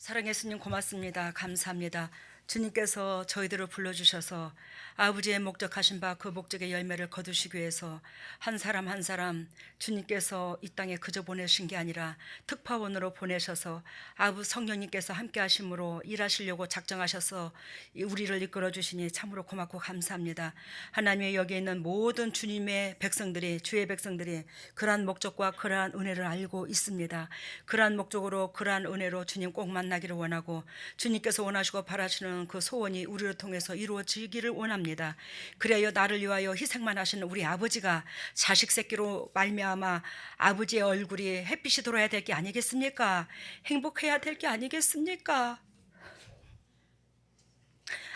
사랑의 예수님 고맙습니다. 감사합니다. 주님께서 저희들을 불러주셔서 아버지의 목적하신 바 그 목적의 열매를 거두시기 위해서 한 사람 한 사람 주님께서 이 땅에 그저 보내신 게 아니라 특파원으로 보내셔서 아부 성령님께서 함께 하심으로 일하시려고 작정하셔서 우리를 이끌어 주시니 참으로 고맙고 감사합니다. 하나님의 여기 있는 모든 주님의 백성들이, 주의 백성들이 그러한 목적과 그러한 은혜를 알고 있습니다. 그러한 목적으로 그러한 은혜로 주님 꼭 만나기를 원하고 주님께서 원하시고 바라시는 그 소원이 우리를 통해서 이루어지기를 원합니다. 그래야 나를 위하여 희생만 하시는 우리 아버지가 자식 새끼로 말미암아 아버지의 얼굴이 햇빛이 들어야 될 게 아니겠습니까? 행복해야 될 게 아니겠습니까?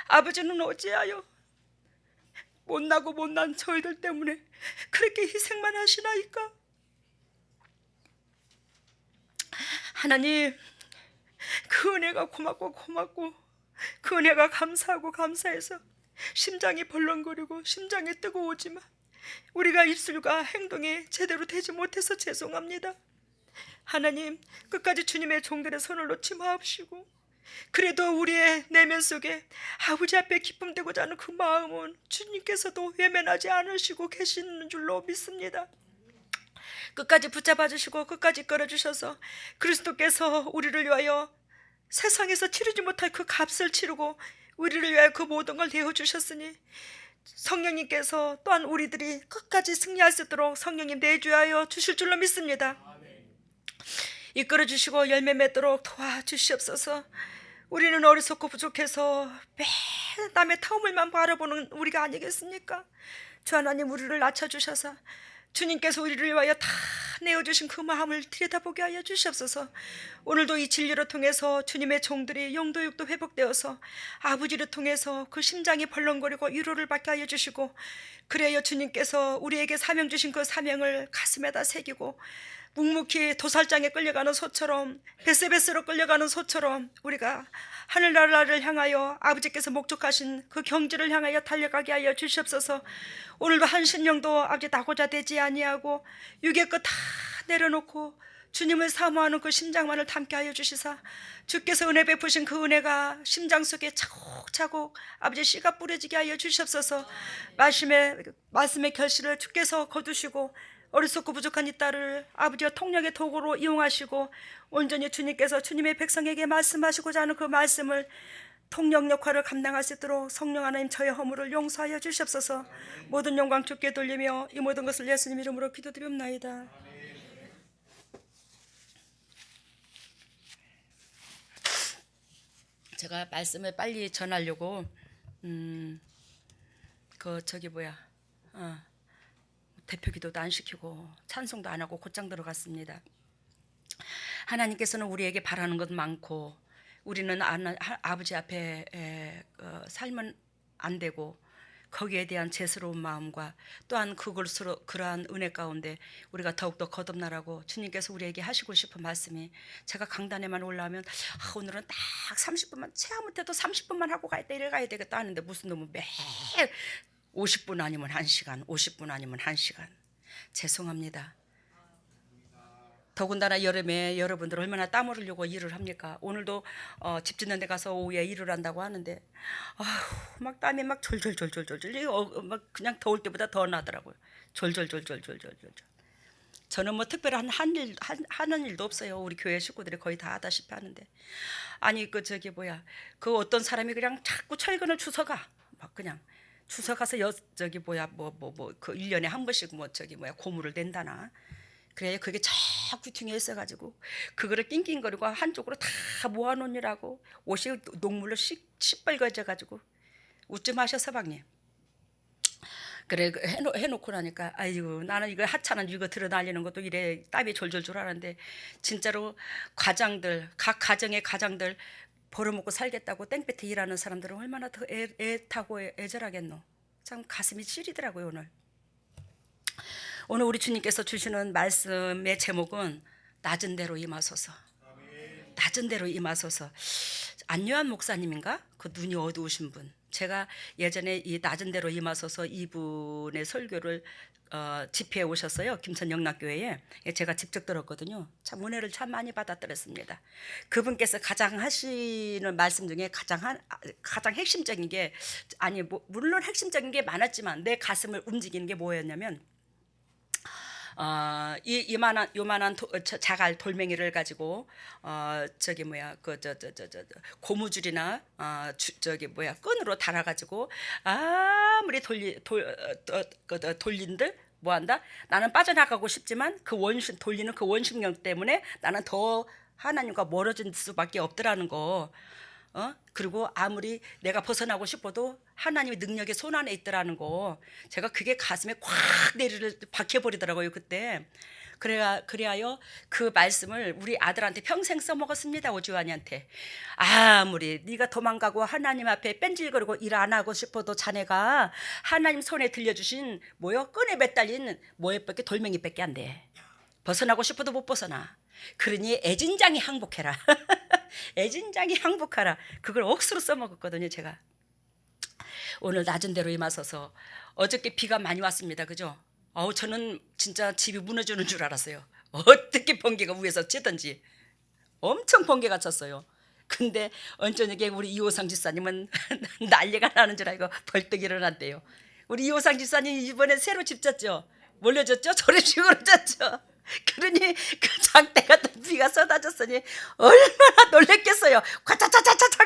아버지는 어찌하여 못나고 못난 저희들 때문에 그렇게 희생만 하시나이까? 하나님, 그 은혜가 고맙고 그 은혜가 감사하고 감사해서 심장이 벌렁거리고 심장이 뜨거워지만 우리가 입술과 행동이 제대로 되지 못해서 죄송합니다. 하나님, 끝까지 주님의 종들의 손을 놓지 마옵시고 그래도 우리의 내면 속에 아버지 앞에 기쁨되고자 하는 그 마음은 주님께서도 외면하지 않으시고 계시는 줄로 믿습니다. 끝까지 붙잡아 주시고 끝까지 끌어주셔서 그리스도께서 우리를 위하여 세상에서 치르지 못할 그 값을 치르고 우리를 위하여 그 모든 걸 내어주셨으니 성령님께서 또한 우리들이 끝까지 승리할 수 있도록 성령님 내주하여 주실 줄로 믿습니다. 이끌어 주시고 열매 맺도록 도와주시옵소서. 우리는 어리석고 부족해서 매일 남의 타움을만 바라보는 우리가 아니겠습니까? 주 하나님, 우리를 낮춰주셔서 주님께서 우리를 위하여 다 내어주신 그 마음을 들여다보게 하여 주시옵소서. 오늘도 이 진리를 통해서 주님의 종들이 영도육도 회복되어서 아버지를 통해서 그 심장이 벌렁거리고 위로를 받게 하여 주시고 그래야 주님께서 우리에게 사명 주신 그 사명을 가슴에다 새기고 묵묵히 도살장에 끌려가는 소처럼 베스베스로 끌려가는 소처럼 우리가 하늘나라를 향하여 아버지께서 목적하신 그 경지를 향하여 달려가게 하여 주시옵소서. 오늘도 한 신령도 아버지 나고자 되지 아니하고 육의 것 다 내려놓고 주님을 사모하는 그 심장만을 담게 하여 주시사 주께서 은혜 베푸신 그 은혜가 심장 속에 차곡차곡 아버지 씨가 뿌려지게 하여 주시옵소서. 말씀의 결실을 주께서 거두시고 어리석고 부족한 이 딸을 아버지와 통역의 도구로 이용하시고 온전히 주님께서 주님의 백성에게 말씀하시고자 하는 그 말씀을 통역 역할을 감당할 수 있도록 성령 하나님 저의 허물을 용서하여 주시옵소서. 모든 영광 주께 돌리며 이 모든 것을 예수님 이름으로 기도드리옵나이다. 제가 말씀을 빨리 전하려고 대표 기도도 안 시키고 찬송도 안 하고 곧장 들어갔습니다. 하나님께서는 우리에게 바라는 것 많고 우리는 아버지 앞에 살면 안 되고 거기에 대한 죄스러운 마음과 또한 그러한 은혜 가운데 우리가 더욱더 거듭나라고 주님께서 우리에게 하시고 싶은 말씀이 제가 강단에만 올라오면 오늘은 딱 30분만 채아못해도 30분만 하고 이래 가야 되겠다 하는데 무슨 놈은 매일 50분 아니면 1시간 50분 아니면 1시간 죄송합니다. 더군다나 여름에 여러분들 얼마나 땀 흘리려고 일을 합니까? 오늘도 집 짓는 데 가서 오후에 일을 한다고 하는데 막 땀이 막 졸졸졸졸졸 막 그냥 더울 때보다 더 나더라고요. 졸졸졸졸졸졸. 저는 뭐 특별한 하는 일도 없어요. 우리 교회 식구들이 거의 다 하다시피 하는데 아니 그 어떤 사람이 그냥 자꾸 철근을 주워가 막 그냥 주워가서 그 1년에 한 번씩 고무를 낸다나 그래 그게 자꾸 퉁여 있어가지고 그거를 낑낑거리고 한쪽으로 다 모아놓으라고 옷이 녹물로 시뻘거져가지고 웃지 마셔 서방님. 그래 해놓고 나니까 아이고 나는 이거 하찮은 이거 들어 날리는 것도 이래 땀이 졸졸졸 하는데 진짜로 각 가정의 가장들 벌어먹고 살겠다고 땡볕에 일하는 사람들은 얼마나 더 애타고 애절하겠노. 참 가슴이 시리더라고요. 오늘 우리 주님께서 주시는 말씀의 제목은 낮은 대로 임하소서. 낮은 대로 임하소서. 안요한 목사님인가? 그 눈이 어두우신 분. 제가 예전에 이 낮은 대로 임하소서 이분의 설교를 집회에 오셨어요. 김천 영락교회에. 제가 직접 들었거든요. 참 은혜를 참 많이 받았더랬습니다. 그분께서 가장 하시는 말씀 중에 가장 핵심적인 게, 아니 뭐 물론 핵심적인 게 많았지만 내 가슴을 움직이는 게 뭐였냐면, 요만한 자갈 돌멩이를 가지고 저기 뭐야 고무줄이나 끈으로 달아가지고 아무리 돌린들 뭐한다? 나는 빠져나가고 싶지만 돌리는 그 원심력 때문에 나는 더 하나님과 멀어질 수밖에 없더라는 거. 그리고 아무리 내가 벗어나고 싶어도 하나님의 능력의 손 안에 있더라는 거. 제가 그게 가슴에 콱 내리를 박혀버리더라고요 그때. 그래야 그 말씀을 우리 아들한테 평생 써먹었습니다. 오주환이한테. 아무리 네가 도망가고 하나님 앞에 뺀질거리고 일 안 하고 싶어도 자네가 하나님 손에 들려주신 끈에 매달린 뭐에밖에 돌멩이밖에 안 돼. 벗어나고 싶어도 못 벗어나. 그러니 애진장이 항복해라. 애진장이 항복하라. 그걸 억수로 써먹었거든요 제가. 오늘 낮은 대로 임하소서. 어저께 비가 많이 왔습니다. 그죠? 저는 진짜 집이 무너지는 줄 알았어요. 어떻게 번개가 위에서 치던지. 엄청 번개가 쳤어요. 근데 언저녁에 우리 이호상 집사님은 난리가 나는 줄 알고 벌떡 일어났대요. 우리 이호상 집사님 이번에 새로 집 졌죠? 뭘로 졌죠? 저런 식으로 졌죠. 그러니 그 장대 같은 비가 쏟아졌으니 얼마나 놀랬겠어요. 과차차차차차.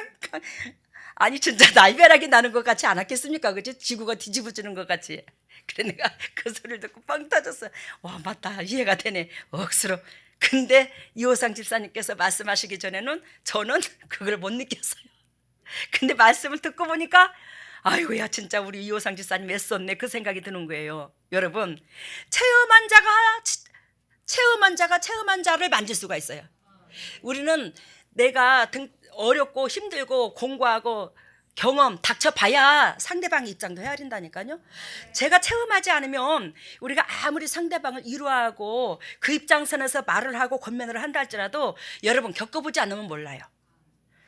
아니 진짜 날벼락이 나는 것 같지 않았겠습니까? 그치? 지구가 뒤집어지는 것 같이. 그래 내가 그 소리를 듣고 빵 터졌어요. 와 맞다, 이해가 되네. 억수로. 근데 이호상 집사님께서 말씀하시기 전에는 저는 그걸 못 느꼈어요. 근데 말씀을 듣고 보니까 아이고야 진짜 우리 이호상 집사님 애썼네 그 생각이 드는 거예요. 여러분, 체험한 자가 체험한 자를 만질 수가 있어요. 우리는 내가 어렵고 힘들고 공부하고 경험 닥쳐봐야 상대방 입장도 헤아린다니까요. 제가 체험하지 않으면 우리가 아무리 상대방을 이루하고 그 입장선에서 말을 하고 권면을 한다 할지라도 여러분 겪어보지 않으면 몰라요.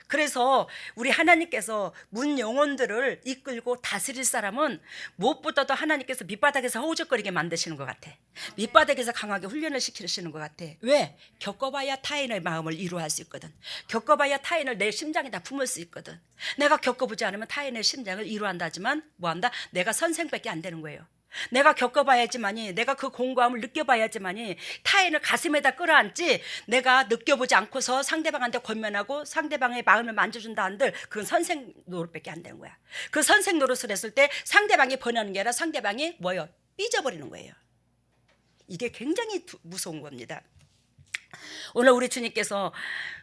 그래서 우리 하나님께서 문 영혼들을 이끌고 다스릴 사람은 무엇보다도 하나님께서 밑바닥에서 허우적거리게 만드시는 것 같아. 밑바닥에서 강하게 훈련을 시키시는 것 같아. 왜? 겪어봐야 타인의 마음을 이루할 수 있거든. 겪어봐야 타인을 내 심장에다 품을 수 있거든. 내가 겪어보지 않으면 타인의 심장을 이루한다지만 뭐한다? 내가 선생밖에 안 되는 거예요. 내가 겪어봐야지만이, 내가 그 공고함을 느껴봐야지만이 타인을 가슴에다 끌어안지, 내가 느껴보지 않고서 상대방한테 권면하고 상대방의 마음을 만져준다 한들 그건 선생 노릇밖에 안 되는 거야. 그 선생 노릇을 했을 때 상대방이 번하는 게 아니라 상대방이 삐져버리는 거예요. 이게 굉장히 무서운 겁니다. 오늘 우리 주님께서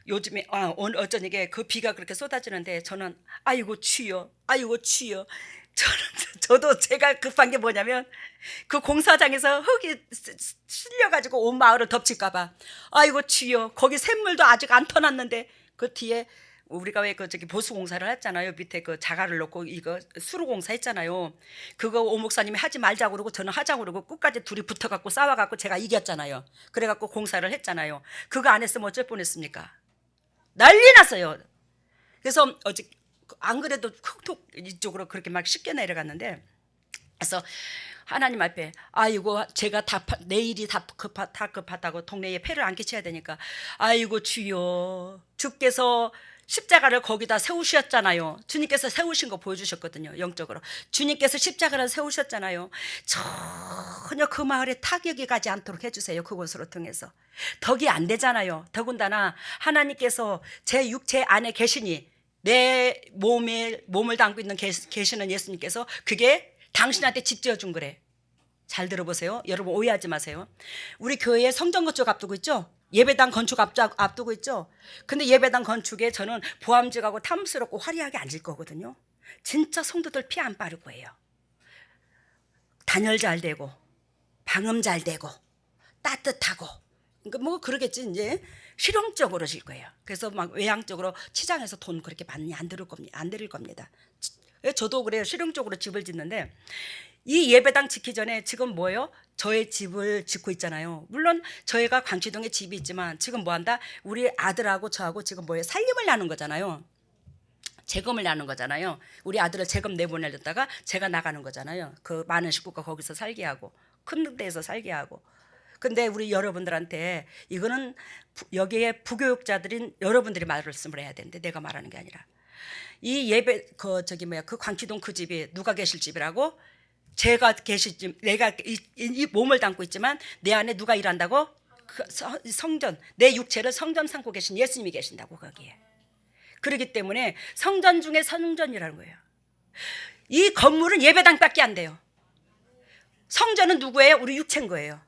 요즘에 오늘 어쩌니게 그 비가 그렇게 쏟아지는데 저는 아이고 주여, 아이고 주여. 저도 제가 급한 게 뭐냐면 그 공사장에서 흙이 실려가지고 온 마을을 덮칠까봐 아이고 주여, 거기 샘물도 아직 안 터놨는데 그 뒤에 우리가 왜 저기 보수공사를 했잖아요. 밑에 그 자갈을 넣고 이거 수로공사 했잖아요. 그거 오 목사님이 하지 말자고 그러고 저는 하자고 그러고 끝까지 둘이 붙어갖고 싸워갖고 제가 이겼잖아요. 그래갖고 공사를 했잖아요. 그거 안 했으면 어쩔 뻔했습니까? 난리 났어요. 그래서 어제 안 그래도 툭툭 이쪽으로 그렇게 막 쉽게 내려갔는데, 그래서 하나님 앞에 아이고 제가 내일이 다 급하다고 동네에 폐를 안 끼쳐야 되니까 아이고 주여, 주께서 십자가를 거기다 세우셨잖아요. 주님께서 세우신 거 보여주셨거든요. 영적으로 주님께서 십자가를 세우셨잖아요. 전혀 그 마을에 타격이 가지 않도록 해주세요. 그곳으로 통해서 덕이 안 되잖아요. 더군다나 하나님께서 제 육체 안에 계시니 내 몸을 담고 있는 계시는 예수님께서 그게 당신한테 집 지어준 거래. 잘 들어보세요. 여러분 오해하지 마세요. 우리 교회에 성전 건축 앞두고 있죠. 예배당 건축 앞두고 있죠. 근데 예배당 건축에 저는 보암직하고 탐스럽고 화려하게 앉을 거거든요. 진짜 성도들 피 안 빠를 거예요. 단열 잘 되고 방음 잘 되고 따뜻하고, 그러니까 뭐 그러겠지. 이제 실용적으로 질 거예요. 그래서 막 외향적으로 치장해서 돈 그렇게 많이 안 들을 겁니다. 저도 그래요. 실용적으로 집을 짓는데 이 예배당 짓기 전에 지금 뭐예요? 저의 집을 짓고 있잖아요. 물론 저희가 광치동에 집이 있지만 지금 뭐한다? 우리 아들하고 저하고 지금 뭐예요? 살림을 나눈 거잖아요. 재검을 나눈 거잖아요. 우리 아들을 재검 내보내렸다가 제가 나가는 거잖아요. 그 많은 식구가 거기서 살게 하고. 큰 데에서 살게 하고. 근데 우리 여러분들한테 이거는 여기에 부교육자들인 여러분들이 말씀을 해야 되는데 내가 말하는 게 아니라 이 예배 그 광치동 그 집이 누가 계실 집이라고? 제가 계실 집, 내가 이 몸을 담고 있지만 내 안에 누가 일한다고? 그 성전, 내 육체를 성전 삼고 계신 예수님이 계신다고 거기에. 그렇기 때문에 성전 중에 성전이라는 거예요. 이 건물은 예배당밖에 안 돼요. 성전은 누구예요? 우리 육체인 거예요.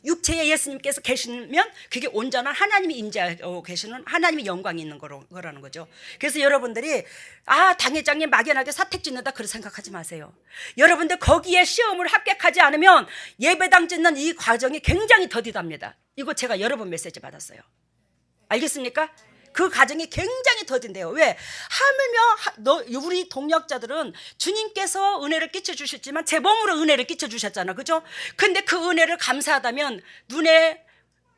육체에 예수님께서 계시면 그게 온전한 하나님이 임재하고 계시는 하나님의 영광이 있는 거라는 거죠. 그래서 여러분들이 당회장님 막연하게 사택 짓는다 그렇게 생각하지 마세요. 여러분들 거기에 시험을 합격하지 않으면 예배당 짓는 이 과정이 굉장히 더디답니다. 이거 제가 여러 번 메시지 받았어요. 알겠습니까? 그 과정이 굉장히 더딘데요. 왜? 하물며 우리 동역자들은 주님께서 은혜를 끼쳐주셨지만 제 몸으로 은혜를 끼쳐주셨잖아. 그죠? 근데 그 은혜를 감사하다면 눈에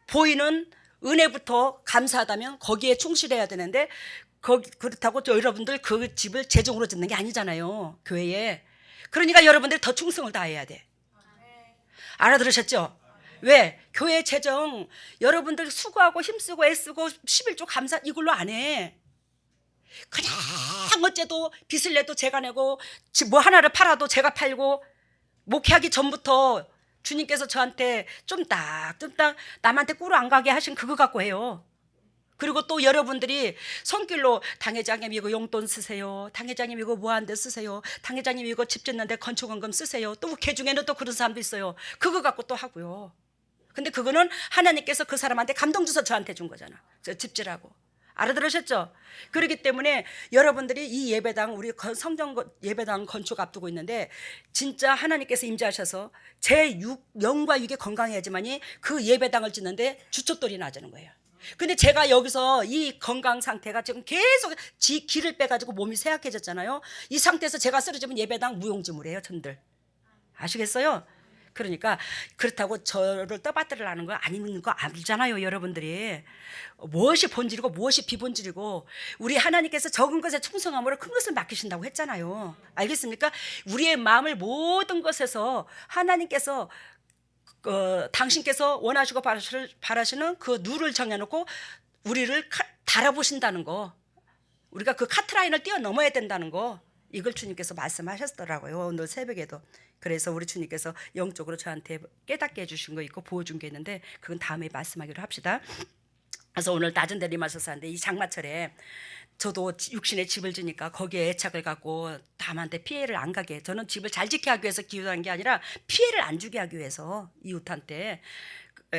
보이는 은혜부터 감사하다면 거기에 충실해야 되는데 그렇다고 여러분들 그 집을 재정으로 짓는 게 아니잖아요. 교회에. 그러니까 여러분들이 더 충성을 다해야 돼. 알아들으셨죠? 왜? 교회 재정 여러분들 수고하고 힘쓰고 애쓰고 11조 감사 이걸로 안 해. 그냥 어째도 빚을 내도 제가 내고 뭐 하나를 팔아도 제가 팔고 목회하기 전부터 주님께서 저한테 쫌딱 남한테 꿀 안 가게 하신 그거 갖고 해요. 그리고 또 여러분들이 손길로 당회장님 이거 용돈 쓰세요. 당회장님 이거 뭐 하는데 쓰세요. 당회장님 이거 집 짓는데 건축원금 쓰세요. 또 개 중에는 또 그런 사람도 있어요. 그거 갖고 또 하고요. 근데 그거는 하나님께서 그 사람한테 감동 주서 저한테 준 거잖아. 저 집지라고. 알아들으셨죠? 그렇기 때문에 여러분들이 이 예배당 우리 성전 예배당 건축 앞두고 있는데 진짜 하나님께서 임재하셔서 제 영과 육이 건강해야지만이 그 예배당을 짓는데 주춧돌이 나자는 거예요. 근데 제가 여기서 이 건강 상태가 지금 계속 기를 빼가지고 몸이 쇠약해졌잖아요. 이 상태에서 제가 쓰러지면 예배당 무용지물이에요, 전들. 아시겠어요? 그러니까 그렇다고 저를 떠받들으라는 거 아닌 거 알잖아요, 여러분들이. 무엇이 본질이고 무엇이 비본질이고 우리 하나님께서 적은 것에 충성함으로 큰 것을 맡기신다고 했잖아요. 알겠습니까? 우리의 마음을 모든 것에서 하나님께서 당신께서 원하시고 바라시는 그 누를 정해놓고 우리를 달아보신다는 거, 우리가 그 카트라인을 뛰어넘어야 된다는 거, 이걸 주님께서 말씀하셨더라고요, 오늘 새벽에도. 그래서 우리 주님께서 영적으로 저한테 깨닫게 해주신 거 있고 보여준 게 있는데 그건 다음에 말씀하기로 합시다. 그래서 오늘 낮은 데를 임하셔서 하는데 이 장마철에 저도 육신의 집을 지니까 거기에 애착을 갖고 남한테 피해를 안 가게, 저는 집을 잘 지키게 하기 위해서 기도한 게 아니라 피해를 안 주게 하기 위해서 이웃한테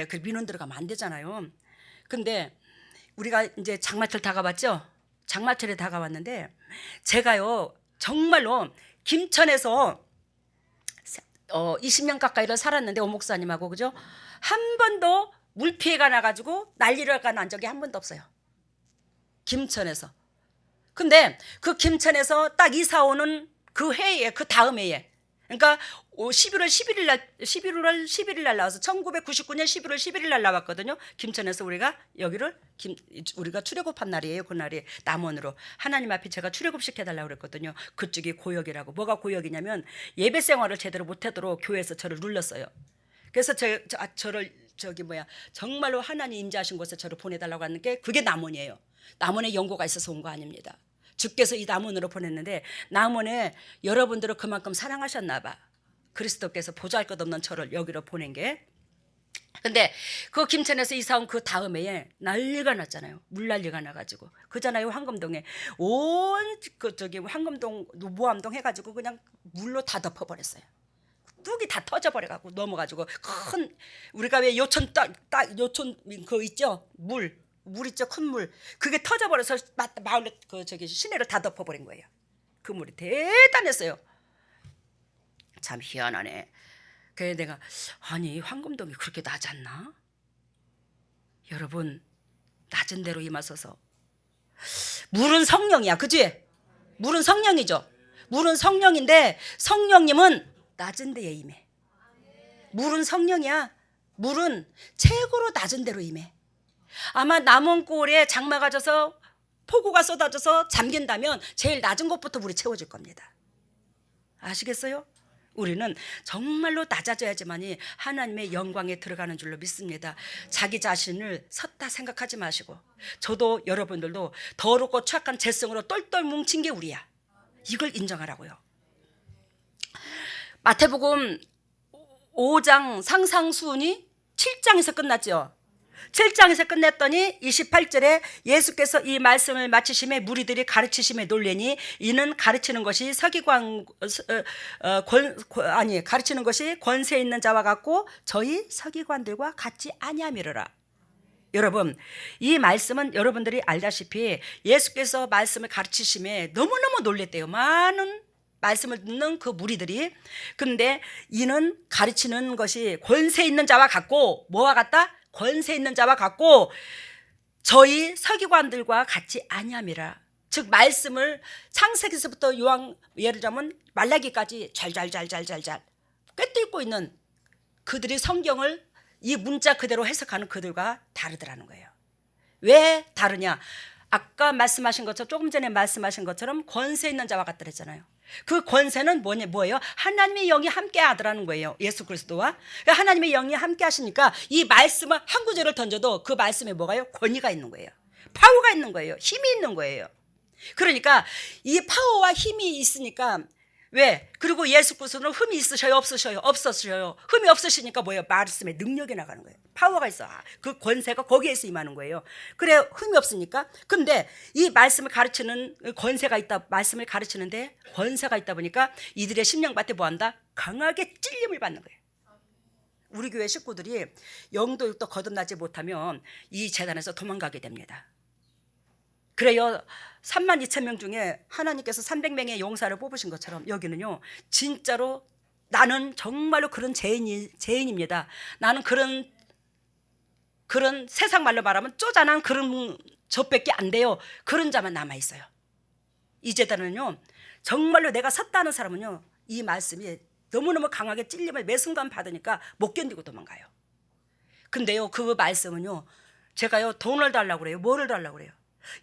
그 민원 들어가면 안 되잖아요. 근데 우리가 이제 장마철 다가왔죠. 장마철에 다가왔는데 제가요 정말로 김천에서 20년 가까이를 살았는데 오목사님하고 그죠? 한 번도 물 피해가 나가지고 난리가 난 적이 한 번도 없어요. 김천에서. 근데 그 김천에서 딱 이사 오는 그 해에, 그 다음 해에, 그러니까 11월 11일 날 나와서 1999년 11월 11일 날 나왔거든요. 김천에서 우리가 여기를 우리가 출애굽한 날이에요. 그날이 남원으로 하나님 앞에 제가 출애굽 시켜달라고 그랬거든요. 그쪽이 고역이라고. 뭐가 고역이냐면 예배 생활을 제대로 못하도록 교회에서 저를 눌렀어요. 그래서 저를 정말로 하나님 임재하신 곳에 저를 보내달라고 하는 게 그게 남원이에요. 남원에 연고가 있어서 온 거 아닙니다. 주께서 이 남원으로 보냈는데 남원에 여러분들을 그만큼 사랑하셨나 봐. 그리스도께서 보잘것없는 저를 여기로 보낸 게. 근데 그 김천에서 이사 온 그 다음 해에 난리가 났잖아요. 물난리가 나가지고. 그잖아요, 황금동에. 황금동, 모암동 해가지고 그냥 물로 다 덮어버렸어요. 뚝이 다 터져버려가지고 넘어가지고 큰, 우리가 왜 요촌 요촌 그거 있죠? 물 있죠, 큰 물. 그게 터져버려서 마을 시내를 다 덮어버린 거예요. 그 물이 대단했어요. 참 희한하네. 그래서 내가 아니 황금동이 그렇게 낮았나? 여러분 낮은 대로 임하소서. 물은 성령이야, 그지? 물은 성령이죠. 물은 성령인데 성령님은 낮은 데에 임해. 물은 성령이야. 물은 최고로 낮은 데로 임해. 아마 남원골에 장마가 져서 폭우가 쏟아져서 잠긴다면 제일 낮은 곳부터 물이 채워질 겁니다. 아시겠어요? 우리는 정말로 낮아져야지만이 하나님의 영광에 들어가는 줄로 믿습니다. 자기 자신을 섰다 생각하지 마시고, 저도 여러분들도 더럽고 추악한 죄성으로 똘똘 뭉친 게 우리야. 이걸 인정하라고요. 마태복음 5장 상상수훈이 7장에서 끝났죠. 7장에서 끝냈더니 28절에 예수께서 이 말씀을 마치심에 무리들이 가르치심에 놀래니 이는 가르치는 것이 가르치는 것이 권세 있는 자와 같고 저희 서기관들과 같지 아니함이로라. 여러분, 이 말씀은 여러분들이 알다시피 예수께서 말씀을 가르치심에 너무너무 놀랬대요. 많은 말씀을 듣는 그 무리들이. 근데 이는 가르치는 것이 권세 있는 자와 같고, 뭐와 같다? 권세 있는 자와 같고 저희 서기관들과 같이 아니함이라. 즉 말씀을 창세기서부터 예를 들자면 말라기까지 잘잘잘잘잘잘 꿰뚫고 있는 그들이 성경을 이 문자 그대로 해석하는 그들과 다르더라는 거예요. 왜 다르냐? 아까 말씀하신 것처럼, 조금 전에 말씀하신 것처럼 권세 있는 자와 같다 그랬잖아요. 그 권세는 뭐예요? 하나님의 영이 함께 하더라는 거예요. 예수 그리스도와 하나님의 영이 함께 하시니까 이 말씀을 한 구절을 던져도 그 말씀에 뭐가요? 권위가 있는 거예요. 파워가 있는 거예요. 힘이 있는 거예요. 그러니까 이 파워와 힘이 있으니까, 왜? 그리고 예수 그리스도는 흠이 있으셔요? 없으셔요? 없으셔요. 흠이 없으시니까 뭐예요? 말씀에 능력이 나가는 거예요. 파워가 있어. 그 권세가 거기에서 임하는 거예요. 그래, 흠이 없으니까. 근데 이 말씀을 가르치는 권세가 있다, 말씀을 가르치는데 권세가 있다 보니까 이들의 심령밭에 뭐한다? 강하게 찔림을 받는 거예요. 우리 교회 식구들이 영도육도 거듭나지 못하면 이 재단에서 도망가게 됩니다. 그래요. 32,000명 중에 하나님께서 300명의 용사를 뽑으신 것처럼 여기는요, 진짜로 나는 정말로 그런 죄인입니다. 나는 그런 세상 말로 말하면 쪼잔한 그런 저밖에 안 돼요. 그런 자만 남아 있어요. 이 재단은요, 정말로 내가 섰다는 사람은요, 이 말씀이 너무너무 강하게 찔림을 매 순간 받으니까 못 견디고 도망가요. 근데요, 그 말씀은요, 제가요 돈을 달라고 그래요. 뭐를 달라고 그래요?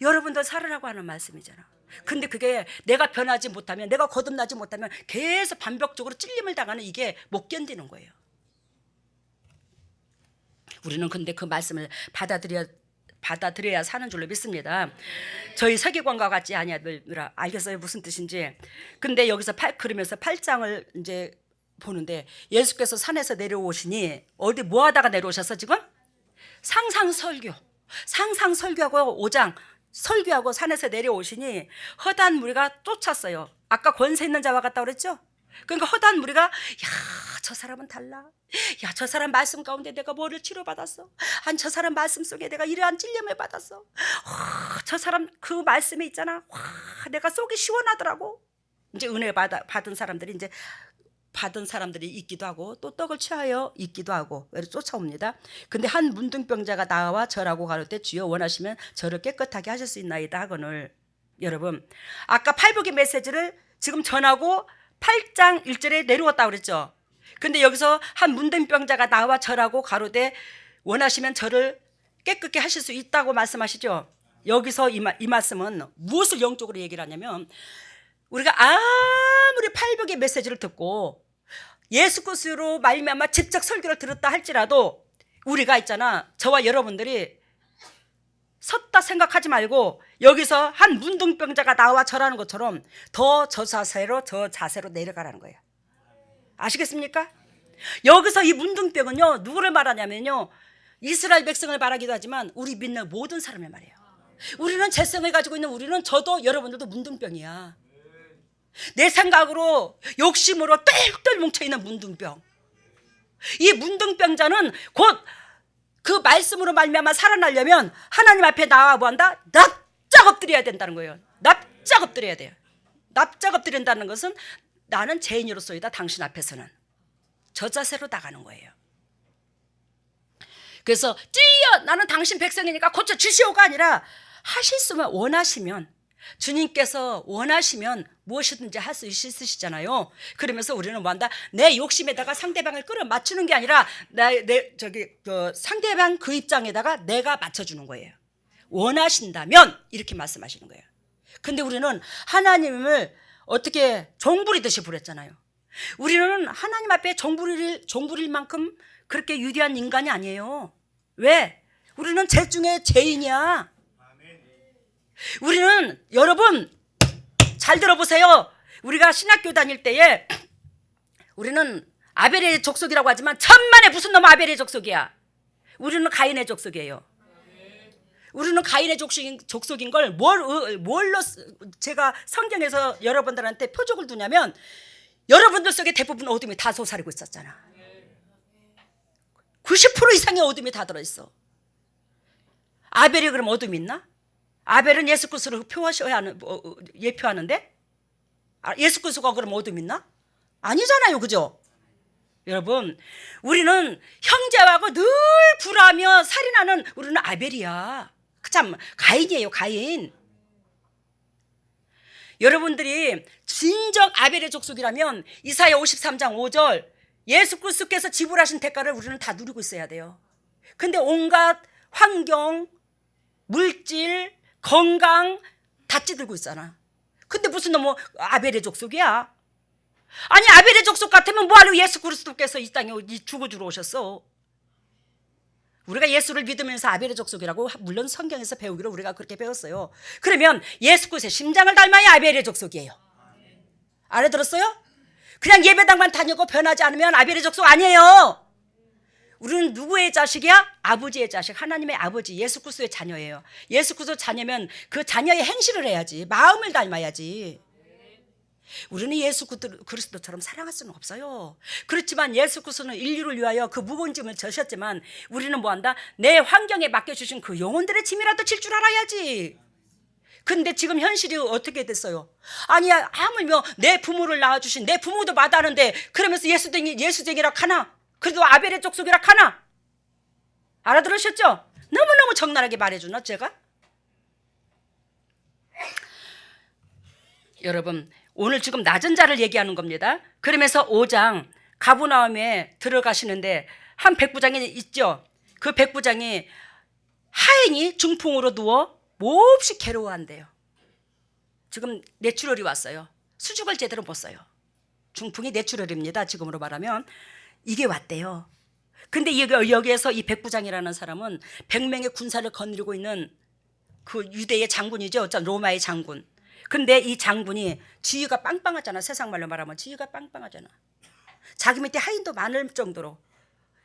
여러분들 살으라고 하는 말씀이잖아. 근데 그게 내가 변하지 못하면, 내가 거듭나지 못하면 계속 반복적으로 찔림을 당하는, 이게 못 견디는 거예요. 우리는 근데 그 말씀을 받아들여야 사는 줄로 믿습니다. 저희 서기관과 같지 아니하더라. 알겠어요? 무슨 뜻인지. 근데 여기서 그러면서 8장을 이제 보는데, 예수께서 산에서 내려오시니 어디 뭐 하다가 내려오셨어 지금? 상상설교하고 5장 설교하고 산에서 내려오시니 허다한 무리가 쫓았어요. 아까 권세 있는 자와 같다고 그랬죠? 그러니까 허다한 무리가, 야, 저 사람은 달라. 야, 저 사람 말씀 가운데 내가 뭐를 치료받았어. 아니, 저 사람 말씀 속에 내가 이러한 찔림을 받았어. 저 사람 그 말씀에 있잖아. 내가 속이 시원하더라고. 이제 은혜 받은 사람들이 이제 받은 사람들이 있기도 하고 또 떡을 취하여 있기도 하고 쫓아옵니다. 근데 한 문둥병자가 나와 절하고 가로되 주여 원하시면 저를 깨끗하게 하실 수 있나이다 하거늘. 여러분, 아까 팔복의 메시지를 지금 전하고 8장 1절에 내려왔다고 그랬죠. 근데 여기서 한 문둥병자가 나와 절하고 가로되 원하시면 저를 깨끗게 하실 수 있다고 말씀하시죠. 여기서 이 말씀은 무엇을 영적으로 얘기를 하냐면, 우리가 아무리 팔복의 메시지를 듣고 예수 그리스도로 말미암아 직접 설교를 들었다 할지라도 우리가 있잖아, 저와 여러분들이 섰다 생각하지 말고 여기서 한 문둥병자가 나와 절하는 것처럼 더 저 자세로 내려가라는 거예요. 아시겠습니까? 여기서 이 문둥병은요, 누구를 말하냐면요, 이스라엘 백성을 말하기도 하지만 우리 믿는 모든 사람을 말해요. 우리는 죄성을 가지고 있는, 우리는, 저도 여러분들도 문둥병이야. 내 생각으로 욕심으로 똘똘 뭉쳐있는 문둥병. 이 문둥병자는 곧 그 말씀으로 말미암아 살아나려면 하나님 앞에 나와 뭐한다? 납작 엎드려야 된다는 거예요. 납작 엎드려야 돼요. 납작 엎드린다는 것은 나는 죄인으로서이다 당신 앞에서는, 저 자세로 나가는 거예요. 그래서 주여 나는 당신 백성이니까 고쳐주시오가 아니라, 하실 수만 원하시면, 주님께서 원하시면 무엇이든지 할 수 있으시잖아요. 그러면서 우리는 뭐한다? 내 욕심에다가 상대방을 끌어 맞추는 게 아니라 상대방 그 입장에다가 내가 맞춰주는 거예요. 원하신다면 이렇게 말씀하시는 거예요. 근데 우리는 하나님을 어떻게 종부리듯이 부렸잖아요. 우리는 하나님 앞에 종부릴 만큼 그렇게 유리한 인간이 아니에요. 왜? 우리는 죄 중에 죄인이야. 우리는 여러분 잘 들어보세요. 우리가 신학교 다닐 때에 우리는 아벨의 족속이라고 하지만 천만에 무슨 놈 아벨의 족속이야. 우리는 가인의 족속이에요. 우리는 가인의 족속인 걸 뭘로 제가 성경에서 여러분들한테 표적을 두냐면 여러분들 속에 대부분 어둠이 다 솟아리고 있었잖아. 90% 이상의 어둠이 다 들어있어. 아벨이 그럼 어둠이 있나? 아벨은 예수 그리스도를 예표하는데 예수 그리스도가 그럼 어둠이 있나? 아니잖아요, 그죠? 여러분, 우리는 형제하고 늘 불하며 살인하는 우리는 아벨이야. 참 가인이에요, 가인. 여러분들이 진정 아벨의 족속이라면 이사야 53장 5절 예수 그리스도께서 지불하신 대가를 우리는 다 누리고 있어야 돼요. 근데 온갖 환경, 물질, 건강 다 찌들고 있잖아. 근데 무슨 너 뭐 아벨의 족속이야? 아니 아벨의 족속 같으면 뭐하러 예수 그리스도께서 이 땅에 죽어주러 오셨어? 우리가 예수를 믿으면서 아벨의 족속이라고 물론 성경에서 배우기로 우리가 그렇게 배웠어요. 그러면 예수 그리스도의 심장을 닮아야 아벨의 족속이에요. 알아들었어요? 그냥 예배당만 다니고 변하지 않으면 아벨의 족속 아니에요. 우리는 누구의 자식이야? 아버지의 자식, 하나님의 아버지, 예수 그리스도의 자녀예요. 예수 그리스도 자녀면 그 자녀의 행실을 해야지, 마음을 닮아야지. 우리는 예수 그리스도처럼 사랑할 수는 없어요. 그렇지만 예수 그리스도는 인류를 위하여 그 무거운 짐을 져셨지만 우리는 뭐한다? 내 환경에 맡겨주신 그 영혼들의 짐이라도 질 줄 알아야지. 근데 지금 현실이 어떻게 됐어요? 아니야, 하물며 내 부모를 낳아주신 내 부모도 마다하는데 그러면서 예수쟁이라 하나? 그래도 아벨의 족속이라 하나? 알아들으셨죠? 너무너무 적나라하게 말해주나 제가? 여러분, 오늘 지금 낮은 자를 얘기하는 겁니다. 그러면서 5장 가브나움에 들어가시는데 한 백부장이 있죠. 그 백부장이 하인이 중풍으로 누워 몹시 괴로워한대요. 지금 뇌출혈이 왔어요. 수족을 제대로 못 써요. 중풍이 뇌출혈입니다. 지금으로 말하면 이게 왔대요. 근데 여기에서 이 백부장이라는 사람은 100명의 군사를 거느리고 있는 그 유대의 장군이죠. 로마의 장군. 근데 이 장군이 지위가 빵빵하잖아. 세상 말로 말하면 지위가 빵빵하잖아. 자기 밑에 하인도 많을 정도로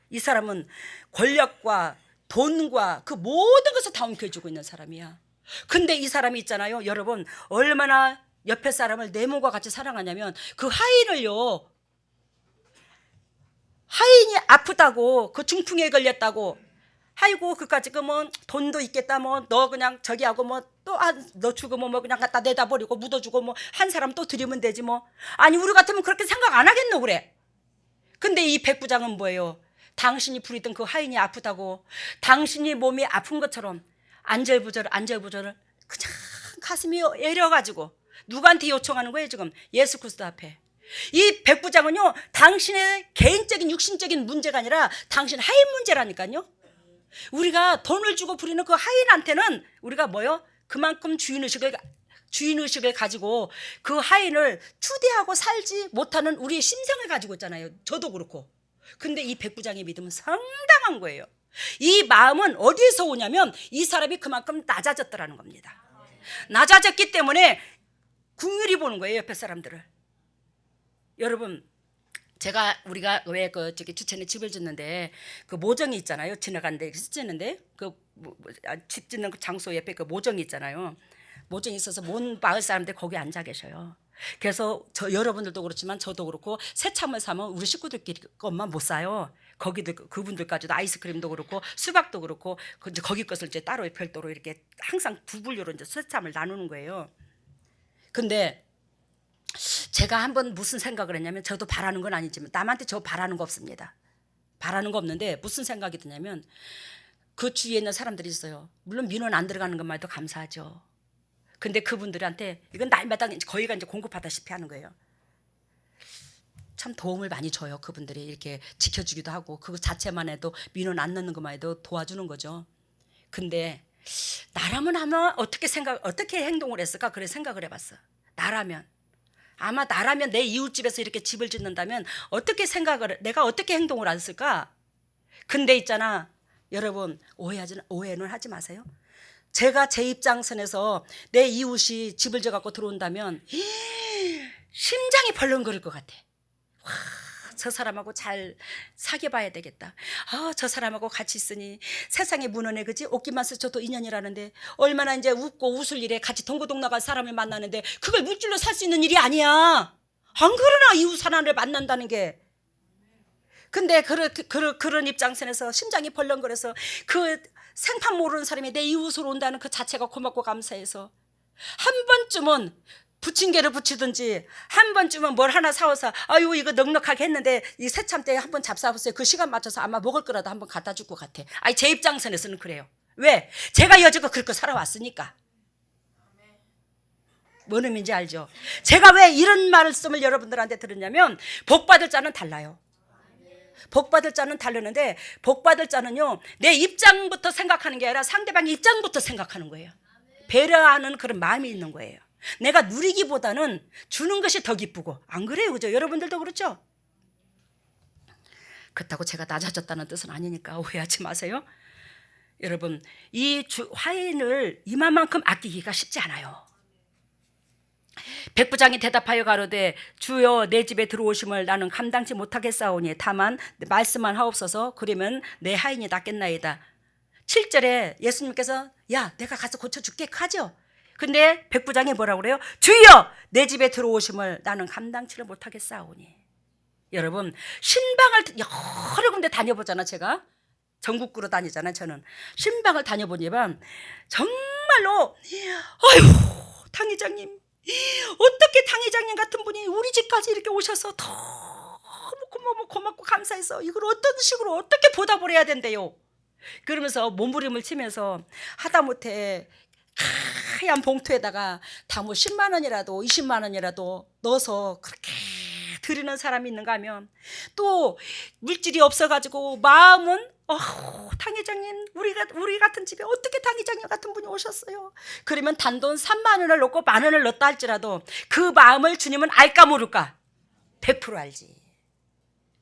이 사람은 권력과 돈과 그 모든 것을 다 움켜쥐고 있는 사람이야. 근데 이 사람이 있잖아요. 여러분 얼마나 옆에 사람을 내 몸과 같이 사랑하냐면 그 하인을요. 하인이 아프다고 그 중풍에 걸렸다고 아이고 그까지 그 뭐 돈도 있겠다 뭐 너 그냥 저기 하고 뭐 또 너 죽으면 뭐 그냥 갖다 내다 버리고 묻어주고 뭐 한 사람 또 드리면 되지 뭐. 아니 우리 같으면 그렇게 생각 안 하겠노 그래. 근데 이 백부장은 뭐예요? 당신이 부리던 그 하인이 아프다고 당신이 몸이 아픈 것처럼 안절부절 그냥 가슴이 애려가지고 누구한테 요청하는 거예요 지금? 예수 그리스도 앞에. 이 백부장은요 당신의 개인적인 육신적인 문제가 아니라 당신 하인 문제라니까요. 우리가 돈을 주고 부리는 그 하인한테는 우리가 뭐요? 그만큼 주인의식을 가지고 그 하인을 추대하고 살지 못하는 우리의 심성을 가지고 있잖아요. 저도 그렇고. 근데 이 백부장의 믿음은 상당한 거예요. 이 마음은 어디에서 오냐면 이 사람이 그만큼 낮아졌더라는 겁니다. 낮아졌기 때문에 긍휼히 보는 거예요. 옆에 사람들을. 여러분 우리가 왜 그 저기 주천에 집을 짓는데 그 모정이 있잖아요. 지나가는데 짓는데 그 집 짓는 그 장소 옆에 그 모정이 있잖아요. 모정이 있어서 온 마을 사람들 거기 앉아 계셔요. 그래서 여러분들도 그렇지만 저도 그렇고 새참을 사면 우리 식구들끼리 것만 못 사요. 그분들까지도 아이스크림도 그렇고 수박도 그렇고 이제 거기 것을 이제 따로 별도로 이렇게 항상 두 분류로 이제 새참을 나누는 거예요. 근데 제가 한번 무슨 생각을 했냐면 저도 바라는 건 아니지만 남한테 저 바라는 거 없습니다. 바라는 거 없는데 무슨 생각이 드냐면 그 주위에 있는 사람들이 있어요. 물론 민원 안 들어가는 것만 해도 감사하죠. 근데 그분들한테 이건 날마다 거의가 이제 공급하다시피 하는 거예요. 참 도움을 많이 줘요. 그분들이 이렇게 지켜주기도 하고 그거 자체만 해도 민원 안 넣는 것만 해도 도와주는 거죠. 근데 나라면 하면 어떻게 행동을 했을까? 그래 생각을 해봤어. 나라면 아마 나라면 내 이웃집에서 이렇게 집을 짓는다면 어떻게 생각을, 내가 어떻게 행동을 했을까? 근데 있잖아, 여러분 오해는 하지 마세요. 제가 제 입장선에서 내 이웃이 집을 져갖고 들어온다면 심장이 벌렁거릴 것 같아. 와, 저 사람하고 잘 사귀어봐야 되겠다. 저 사람하고 같이 있으니 세상에 무너네, 그지? 옷깃만 스쳐도 인연이라는데 얼마나 이제 웃고 웃을 일에 같이 동고동 나갈 사람을 만나는데 그걸 물질로 살 수 있는 일이 아니야. 안 그러나 이웃 하나를 만난다는 게. 근데 그런 입장선에서 심장이 벌렁거려서 그 생판 모르는 사람이 내 이웃으로 온다는 그 자체가 고맙고 감사해서 한 번쯤은 부침개를 부치든지 한 번쯤은 뭘 하나 사와서 아유 이거 넉넉하게 했는데 이 새참 때 한번 잡숴보세요. 그 시간 맞춰서 아마 먹을 거라도 한번 갖다 줄 것 같아. 아니 제 입장선에서는 그래요. 왜? 제가 여지껏 그렇게 살아왔으니까. 뭔 의미인지 알죠? 제가 왜 이런 말씀을 여러분들한테 들었냐면 복받을 자는 달라요. 복받을 자는 다르는데 복받을 자는요 내 입장부터 생각하는 게 아니라 상대방의 입장부터 생각하는 거예요. 배려하는 그런 마음이 있는 거예요. 내가 누리기보다는 주는 것이 더 기쁘고. 안 그래요, 그죠? 여러분들도 그렇죠? 그렇다고 제가 낮아졌다는 뜻은 아니니까 오해하지 마세요. 여러분 이 화인을 이만큼 아끼기가 쉽지 않아요. 백부장이 대답하여 가로되 주여 내 집에 들어오심을 나는 감당치 못하겠사오니 다만 말씀만 하옵소서. 그러면 내 하인이 낫겠나이다. 7절에 예수님께서 야 내가 가서 고쳐줄게 하죠. 근데 백부장이 뭐라고 그래요? 주여 내 집에 들어오심을 나는 감당치를 못하겠사오니. 여러분 신방을 여러 군데 다녀보잖아. 제가 전국구로 다니잖아요. 저는 신방을 다녀보니까 정말로 아유 당 회장님 어떻게 당 회장님 같은 분이 우리 집까지 이렇게 오셔서 너무 고맙고 감사해서 이걸 어떤 식으로 어떻게 보답을 해야 된대요. 그러면서 몸부림을 치면서 하다못해 하얀 봉투에다가 다 뭐 10만 원이라도 20만 원이라도 넣어서 그렇게 드리는 사람이 있는가 하면 또 물질이 없어가지고 마음은 당 회장님 우리 같은 집에 어떻게 당 회장님 같은 분이 오셨어요. 그러면 단돈 3만 원을 넣고 만 원을 넣었다 할지라도 그 마음을 주님은 알까 모를까? 100% 알지.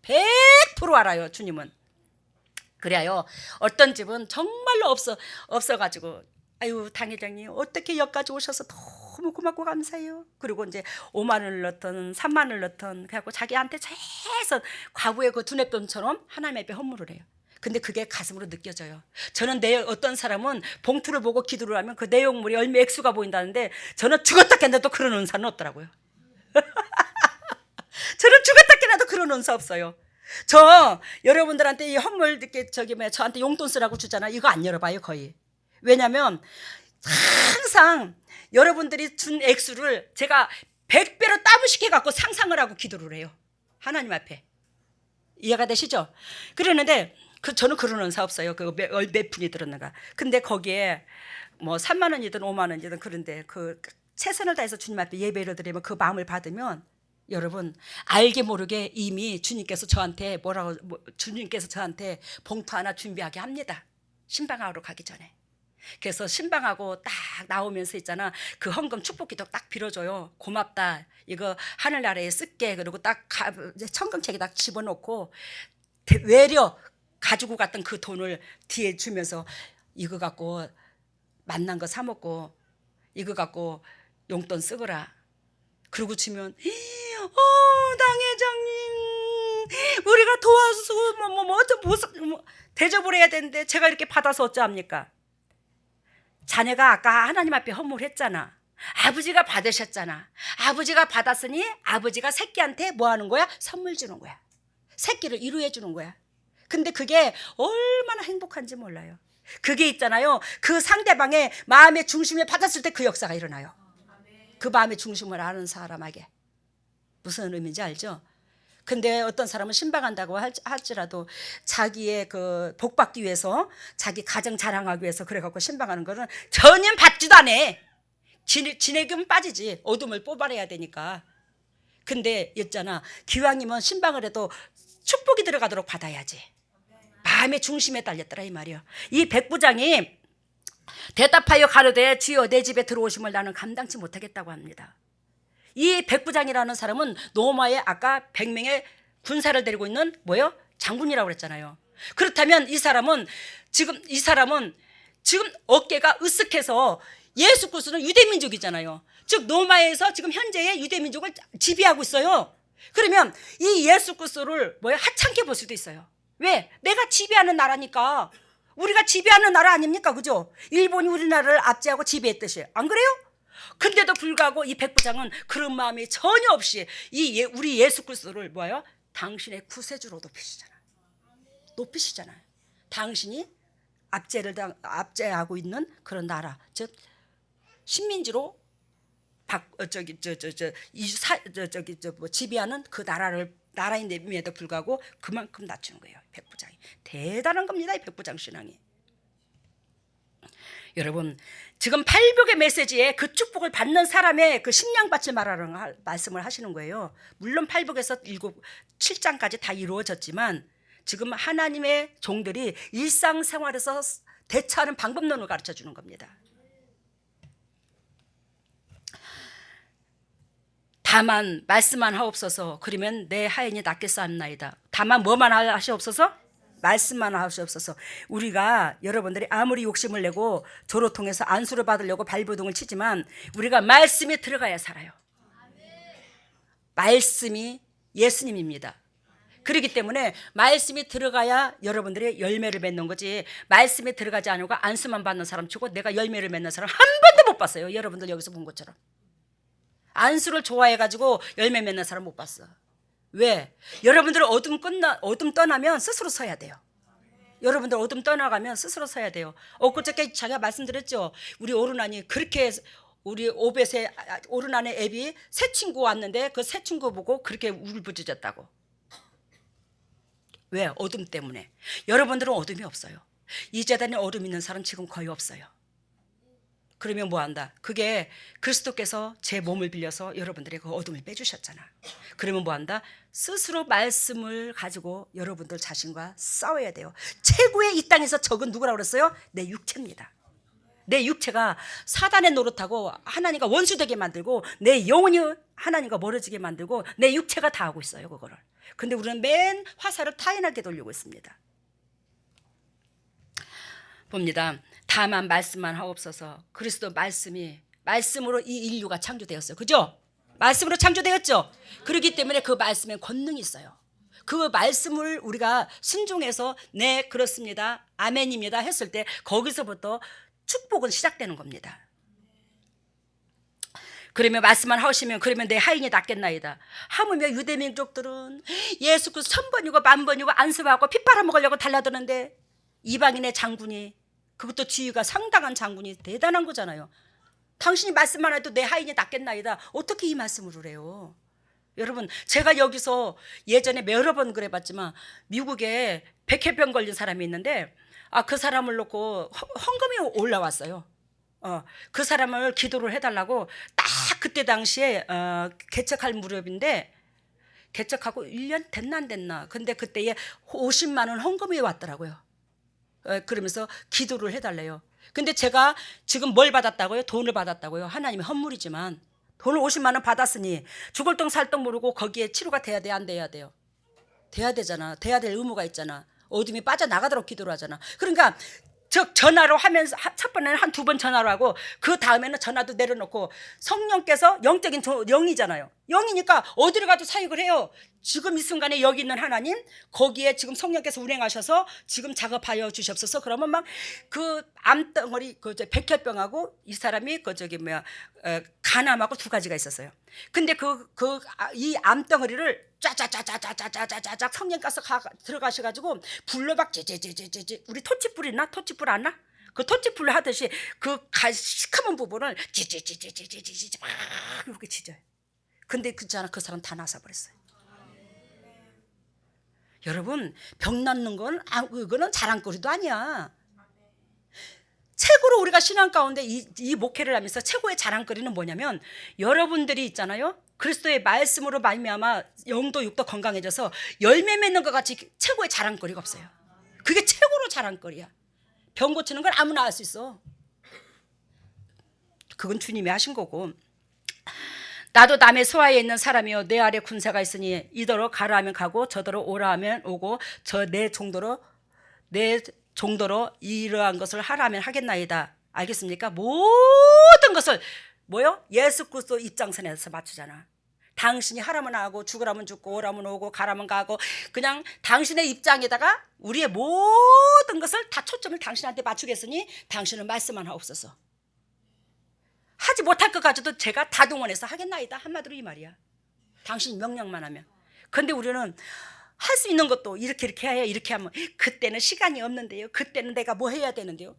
100% 알아요. 주님은. 그래요. 어떤 집은 정말로 없어가지고 아유 당 회장님 어떻게 여기까지 오셔서 너무 고맙고 감사해요. 그리고 이제 5만 원을 넣든 3만 원을 넣든 그래갖고 자기한테 최선 과부의 그 두뇌돈처럼 하나님 앞에 헌물을 해요. 근데 그게 가슴으로 느껴져요. 저는 어떤 사람은 봉투를 보고 기도를 하면 그 내용물이 얼마 액수가 보인다는데 저는 죽었다 깼는데도 그런 은사는 없더라고요. 저는 죽었다 깼는데도 그런 은사 없어요. 저 여러분들한테 이 헌물 이렇게 저한테 용돈 쓰라고 주잖아. 이거 안 열어봐요 거의. 왜냐면 항상 여러분들이 준 액수를 제가 100배로 따블시켜 갖고 상상을 하고 기도를 해요. 하나님 앞에. 이해가 되시죠? 그러는데 저는 그런 은사 없어요. 몇 푼이 들었는가. 근데 거기에 뭐 3만 원이든 5만 원이든 그런데 그 최선을 다해서 주님 앞에 예배를 드리면 그 마음을 받으면 여러분 알게 모르게 이미 주님께서 저한테 주님께서 저한테 봉투 하나 준비하게 합니다. 신방하러 가기 전에. 그래서 신방하고 딱 나오면서 있잖아. 그 헌금 축복기도 딱 빌어줘요. 고맙다. 이거 하늘나라에 쓸게. 그리고 딱 청금책에 딱 집어넣고 외려 가지고 갔던 그 돈을 뒤에 주면서 이거 갖고 맛난 거 사 먹고 이거 갖고 용돈 쓰거라. 그러고 주면 당 회장님 우리가 도와서 대접을 해야 되는데 제가 이렇게 받아서 어쩌합니까? 자네가 아까 하나님 앞에 헌물했잖아. 아버지가 받으셨잖아. 아버지가 받았으니 아버지가 새끼한테 뭐 하는 거야? 선물 주는 거야. 새끼를 이루해 주는 거야. 근데 그게 얼마나 행복한지 몰라요. 그게 있잖아요. 그 상대방의 마음의 중심을 받았을 때 그 역사가 일어나요. 그 마음의 중심을 아는 사람에게. 무슨 의미인지 알죠? 근데 어떤 사람은 신방한다고 할지라도 자기의 그 복 받기 위해서 자기 가정 자랑하기 위해서 그래갖고 신방하는 거는 전혀 받지도 않아. 진액은 빠지지. 어둠을 뽑아내야 되니까. 근데 있잖아. 기왕이면 신방을 해도 축복이 들어가도록 받아야지. 마음의 중심에 달렸더라 이 말이요. 이 백부장이 대답하여 가로되 주여 내 집에 들어오심을 나는 감당치 못하겠다고 합니다. 이 백부장이라는 사람은 로마의 아까 100명의 군사를 데리고 있는 뭐요? 장군이라고 그랬잖아요. 그렇다면 이 사람은 지금 어깨가 으쓱해서 예수 그리스도는 유대민족이잖아요. 즉 로마에서 지금 현재의 유대민족을 지배하고 있어요. 그러면 이 예수 그리스도를 뭐야? 하찮게 볼 수도 있어요. 왜? 내가 지배하는 나라니까. 우리가 지배하는 나라 아닙니까? 그죠? 일본이 우리나라를 압제하고 지배했듯이. 안 그래요? 근데도 불구하고 이 백부장은 그런 마음이 전혀 없이 우리 예수 그리스도를 뭐예요? 당신의 구세주로 높이시잖아요. 당신이 압제하고 있는 그런 나라, 즉 식민지로 지배하는 그 나라인데도 불구하고 그만큼 낮추는 거예요. 백부장이 대단한 겁니다. 이 백부장 신앙이. 여러분, 지금 팔복의 메시지에 그 축복을 받는 사람의 그 식량밭을 말하는 말씀을 하시는 거예요. 물론 팔복에서 7장까지 다 이루어졌지만 지금 하나님의 종들이 일상생활에서 대처하는 방법론을 가르쳐 주는 겁니다. 다만 말씀만 하옵소서. 그러면 내 하인이 낫겠사옵나이다. 다만 뭐만 하시옵소서? 말씀만 하시옵소서. 우리가 여러분들이 아무리 욕심을 내고 조로 통해서 안수를 받으려고 발버둥을 치지만 우리가 말씀에 들어가야 살아요. 말씀이 예수님입니다. 그렇기 때문에 말씀이 들어가야 여러분들이 열매를 맺는 거지, 말씀에 들어가지 않고 안수만 받는 사람 치고 내가 열매를 맺는 사람 한 번도 못 봤어요. 여러분들 여기서 본 것처럼. 안수를 좋아해가지고 열매 맺는 사람 못 봤어. 왜? 여러분들 어둠 떠나면 스스로 서야 돼요. 여러분들 어둠 떠나가면 스스로 서야 돼요. 엊그저께 제가 말씀드렸죠. 우리 오르난이 그렇게, 우리 오벳의 오르난의 애비 새 친구 왔는데 그 새 친구 보고 그렇게 울부짖었다고. 왜? 어둠 때문에. 여러분들은 어둠이 없어요. 이 재단에 어둠 있는 사람 지금 거의 없어요. 그러면 뭐 한다? 그게 그리스도께서 제 몸을 빌려서 여러분들의 그 어둠을 빼주셨잖아. 그러면 뭐 한다? 스스로 말씀을 가지고 여러분들 자신과 싸워야 돼요. 최고의 이 땅에서 적은 누구라고 그랬어요? 내 육체입니다. 내 육체가 사단의 노릇하고 하나님과 원수되게 만들고 내 영혼이 하나님과 멀어지게 만들고 내 육체가 다 하고 있어요, 그거를. 근데 우리는 맨 화살을 타인에게 돌리고 있습니다. 봅니다. 다만 말씀만 하옵소서. 그리스도 말씀으로 이 인류가 창조되었어요. 그죠? 말씀으로 창조되었죠. 그렇기 때문에 그 말씀에 권능이 있어요. 그 말씀을 우리가 순종해서 네 그렇습니다, 아멘입니다 했을 때 거기서부터 축복은 시작되는 겁니다. 그러면 말씀만 하시면 그러면 내 하인이 낫겠나이다. 하물며 유대민족들은 예수 그리스도 1000번이고 10,000번이고 안수하고 피 빨아먹으려고 달라드는데 이방인의 장군이, 그것도 지위가 상당한 장군이 대단한 거잖아요. 당신이 말씀만 해도 내 하인이 낫겠나이다. 어떻게 이 말씀을 그래요? 여러분, 제가 여기서 예전에 여러 번 그래봤지만 미국에 백혈병 걸린 사람이 있는데 그 사람을 놓고 헌금이 올라왔어요. 그 사람을 기도를 해달라고 딱 그때 당시에 개척할 무렵인데 개척하고 1년 됐나 안 됐나. 근데 그때에 50만 원 헌금이 왔더라고요. 그러면서 기도를 해달래요. 근데 제가 지금 뭘 받았다고요? 돈을 받았다고요. 하나님의 헌물이지만 돈을 50만 원 받았으니 죽을 똥 살 똥 모르고 거기에 치료가 돼야 돼, 안 돼야 돼요? 돼야 되잖아. 돼야 될 의무가 있잖아. 어둠이 빠져나가도록 기도를 하잖아. 그러니까 즉 전화로 하면서 첫 번에는 한 2번 전화로 하고 그 다음에는 전화도 내려놓고 성령께서 영적인 영이잖아요. 영이니까 어디를 가도 사역을 해요. 지금 이 순간에 여기 있는 하나님, 거기에 지금 성령께서 운행하셔서 지금 작업하여 주시옵소서. 그러면 막 그 암덩어리 그 백혈병하고 이 사람이 간암하고 2가지가 있었어요. 근데 이 암덩어리를 짜자자자자자자자자 성령께서 들어가셔가지고 불로 막 찌찌찌찌찌, 우리 토치불 있나? 토치불 아나? 그 토치불을 하듯이 그 시커먼 부분을 찌찌찌찌찌찌찌 막 이렇게 치져요. 근데 그 사람 다 나서버렸어요. 여러분, 병 낫는 건 그거는 자랑거리도 아니야. 최고로 우리가 신앙 가운데 이 목회를 하면서 최고의 자랑거리는 뭐냐면 여러분들이 있잖아요. 그리스도의 말씀으로 말미암아 영도 육도 건강해져서 열매 맺는 것 같이 최고의 자랑거리가 없어요. 그게 최고로 자랑거리야. 병 고치는 걸 아무나 할 수 있어. 그건 주님이 하신 거고. 나도 남의 소하에 있는 사람이요 내 아래 군사가 있으니 이더러 가라 하면 가고 저더러 오라 하면 오고 저 내 종도로 이러한 것을 하라 하면 하겠나이다. 알겠습니까? 모든 것을 뭐요? 예수 그리스도 입장선에서 맞추잖아. 당신이 하라면 하고 죽으라면 죽고 오라면 오고 가라면 가고 그냥 당신의 입장에다가 우리의 모든 것을 다 초점을 당신한테 맞추겠으니 당신은 말씀만 하옵소서. 하지 못할 것 가지고도 제가 다 동원해서 하겠나이다. 한마디로 이 말이야. 당신이 명령만 하면. 근데 우리는 할 수 있는 것도 이렇게 해야 이렇게 하면 그때는 시간이 없는데요. 그때는 내가 뭐 해야 되는데요.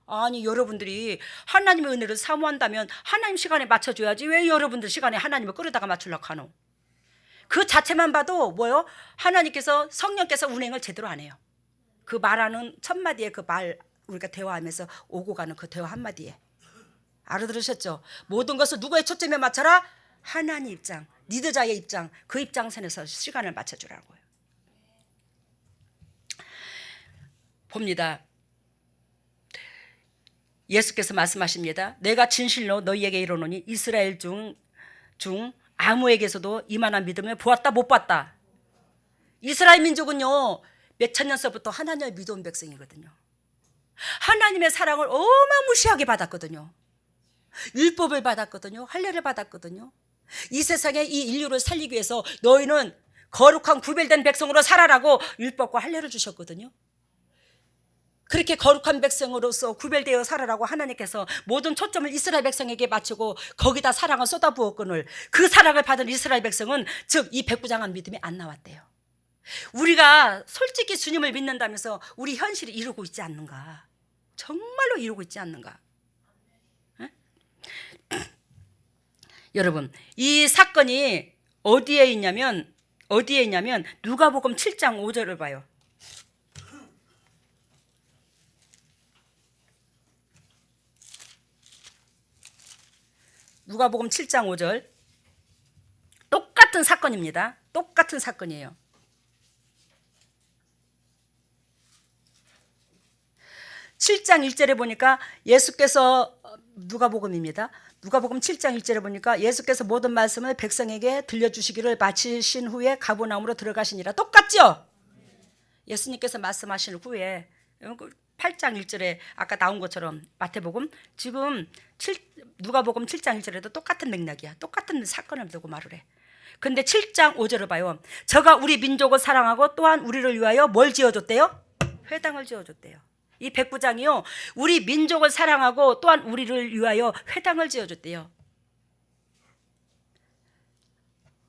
아니 여러분들이 하나님의 은혜를 사모한다면 하나님 시간에 맞춰줘야지 왜 여러분들 시간에 하나님을 끌어다가 맞추려고 하노. 그 자체만 봐도 뭐요? 하나님께서 성령께서 운행을 제대로 안 해요. 그 말하는 첫 마디에 그 말 우리가 대화하면서 오고 가는 그 대화 한마디에 알아들으셨죠? 모든 것을 누구의 초점에 맞춰라? 하나님 입장, 리더자의 입장, 그 입장선에서 시간을 맞춰주라고요. 봅니다. 예수께서 말씀하십니다. 내가 진실로 너희에게 이르노니 이스라엘 중 아무에게서도 이만한 믿음을 보았다 못 봤다. 이스라엘 민족은요 몇천 년서부터 하나님을 믿어온 백성이거든요. 하나님의 사랑을 어마무시하게 받았거든요. 율법을 받았거든요. 할례를 받았거든요. 이 세상에 이 인류를 살리기 위해서 너희는 거룩한 구별된 백성으로 살아라고 율법과 할례를 주셨거든요. 그렇게 거룩한 백성으로서 구별되어 살아라고 하나님께서 모든 초점을 이스라엘 백성에게 맞추고 거기다 사랑을 쏟아부었거늘 그 사랑을 받은 이스라엘 백성은 즉 이 백부장한 믿음이 안 나왔대요. 우리가 솔직히 주님을 믿는다면서 우리 현실이 이루고 있지 않는가? 정말로 이루고 있지 않는가? 에? 여러분 이 사건이 어디에 있냐면 누가복음 7장 5절을 봐요. 누가복음 7장 5절 똑같은 사건입니다. 똑같은 사건이에요. (7장 1절에) 보니까 예수께서 누가복음입니다. 누가복음 7장 1절에 보니까 예수께서 모든 말씀을 백성에게 들려주시기를 마치신 후에 가버나움으로 들어가시니라. 똑같죠? 예수님께서 말씀하신 후에 8장 1절에 아까 나온 것처럼 마태복음 지금 누가복음 7장 1절에도 똑같은 맥락이야. 똑같은 사건을 두고 말을 해. 근데 7장 5절을 봐요. 저가 우리 민족을 사랑하고 또한 우리를 위하여 뭘 지어줬대요? 회당을 지어줬대요. 이 백부장이요 우리 민족을 사랑하고 또한 우리를 위하여 회당을 지어줬대요.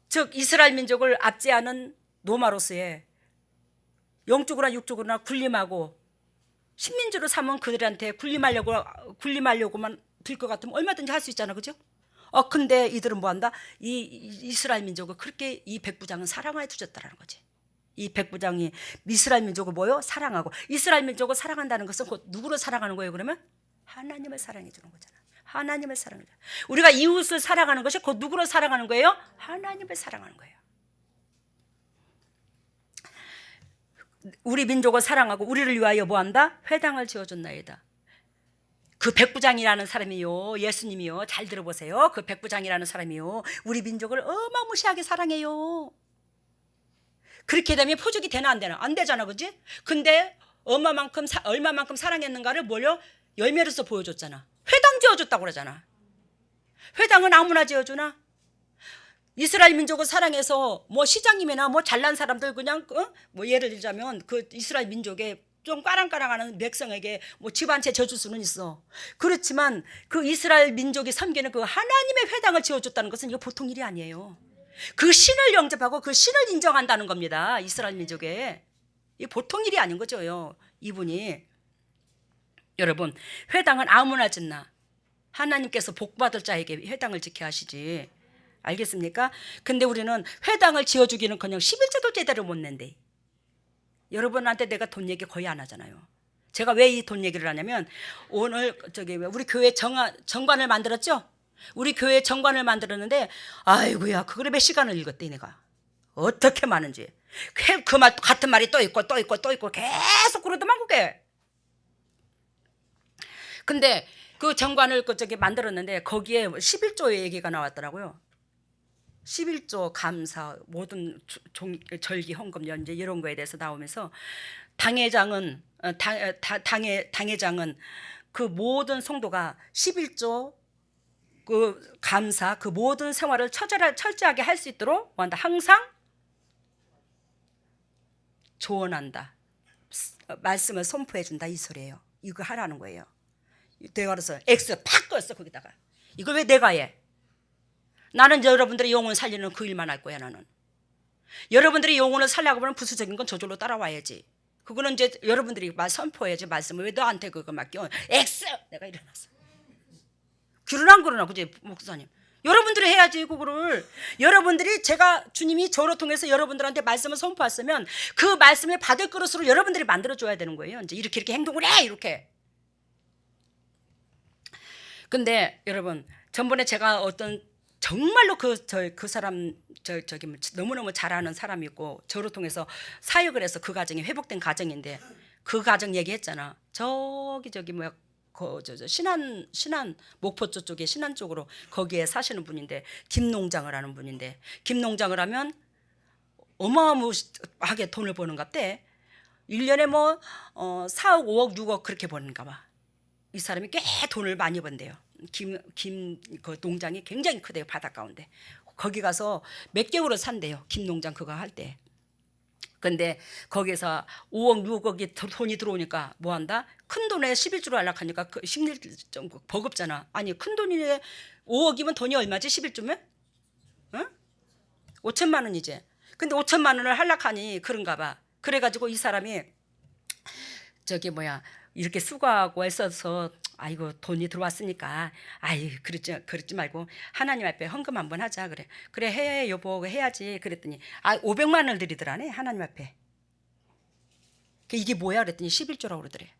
즉 이스라엘 민족을 압제하는 노마로스에 영적으로나 육적으로나 군림하고 식민지로 삼은 그들한테 군림하려고만 들 것 같으면 얼마든지 할 수 있잖아, 그죠? 근데 이들은 뭐한다? 이 이스라엘 민족을 그렇게 이 백부장은 사랑해 주셨다라는 거지. 이 백부장이 이스라엘 민족을 뭐요? 사랑하고 이스라엘 민족을 사랑한다는 것은 곧 누구를 사랑하는 거예요? 그러면 하나님을 사랑해 주는 거잖아. 하나님을 사랑해 줘. 우리가 이웃을 사랑하는 것이 곧 누구를 사랑하는 거예요? 하나님을 사랑하는 거예요. 우리 민족을 사랑하고 우리를 위하여 뭐한다? 회당을 지어줬나이다. 그 백부장이라는 사람이요 예수님이요 잘 들어보세요. 그 백부장이라는 사람이요 우리 민족을 어마무시하게 사랑해요. 그렇게 되면 포죽이 되나 안 되나? 안 되잖아, 그지? 근데 얼마만큼 사랑했는가를 뭘요? 열매로서 보여줬잖아. 회당 지어줬다고 그러잖아. 회당은 아무나 지어주나? 이스라엘 민족을 사랑해서 뭐 시장님이나 뭐 잘난 사람들 그냥 뭐 예를 들자면 그 이스라엘 민족의 좀 까랑까랑하는 백성에게 뭐 집 한 채 져줄 수는 있어. 그렇지만 그 이스라엘 민족이 섬기는 그 하나님의 회당을 지어줬다는 것은 이거 보통 일이 아니에요. 그 신을 영접하고 그 신을 인정한다는 겁니다. 이스라엘 민족에. 이 보통 일이 아닌 거죠. 이분이. 여러분 회당은 아무나 짓나? 하나님께서 복받을 자에게 회당을 지켜야 하시지. 알겠습니까? 근데 우리는 회당을 지어주기는커녕 11조도 제대로 못 낸대. 여러분한테 내가 돈 얘기 거의 안 하잖아요. 제가 왜 이 돈 얘기를 하냐면 오늘 우리 교회 정관을 만들었죠? 우리 교회 정관을 만들었는데 아이고야 그거를 몇 시간을 읽었대 내가. 어떻게 많은지. 그 말 같은 말이 또 있고 계속 그러더만 그게. 근데 그 정관을 만들었는데 거기에 11조의 얘기가 나왔더라고요. 11조 감사 모든 절기 헌금 연재 이런 거에 대해서 나오면서 당회장은 당회장은 그 모든 성도가 11조 그 감사 그 모든 생활을 철저하게 할 수 있도록 뭐한다 항상 조언한다. 말씀을 선포해 준다 이 소리예요. 이거 하라는 거예요. 내가 그래서 X 팍 껐어 거기다가. 이걸 왜 내가 해? 나는 여러분들의 영혼 살리는 그 일만 할 거야 나는. 여러분들이 영혼을 살려고 하면 부수적인 건 저절로 따라와야지. 그거는 이제 여러분들이 선포해야지 말씀을. 왜 너한테 그거 맡겨? X! 내가 일어났어. 그러나 안 그러나 그지 목사님? 여러분들이 해야지 그거를. 여러분들이 제가 주님이 저로 통해서 여러분들한테 말씀을 선포했으면 그 말씀을 받을 그릇으로 여러분들이 만들어줘야 되는 거예요. 이제 이렇게 행동을 해 이렇게. 근데 여러분 전번에 제가 어떤 정말로 그 사람 저기 너무너무 잘하는 사람이 있고 저로 통해서 사역을 해서 그 가정이 회복된 가정인데 그 가정 얘기했잖아. 저기 뭐야 신안 목포 쪽에 신안 쪽으로 거기에 사시는 분인데 김농장을 하는 분인데 김농장을 하면 어마어마하게 돈을 버는갑대. 1년에 뭐 4억 5억 6억 그렇게 버는가 봐. 이 사람이 꽤 돈을 많이 번대요. 그 농장이 굉장히 크대요. 바닷가운데 거기 가서 몇 개월을 산대요. 김 농장 그거 할 때. 근데 거기서 5억 6억이 돈이 들어오니까 뭐 한다? 큰 돈에 11조로 하려니까 그 심리 좀 버겁잖아. 아니 큰 돈이네. 5억이면 돈이 얼마지 11조면? 응? 5천만 원이지. 근데 5천만 원을 하려하니 그런가 봐. 그래가지고 이 사람이 저기 뭐야 이렇게 수고하고 애써서 아이고 돈이 들어왔으니까 아이 그러지 말고 하나님 앞에 헌금 한번 하자. 그래 해 여보 해야지. 그랬더니 500만 원을 드리더라네 하나님 앞에. 이게 뭐야 그랬더니 11조라고 그러더래.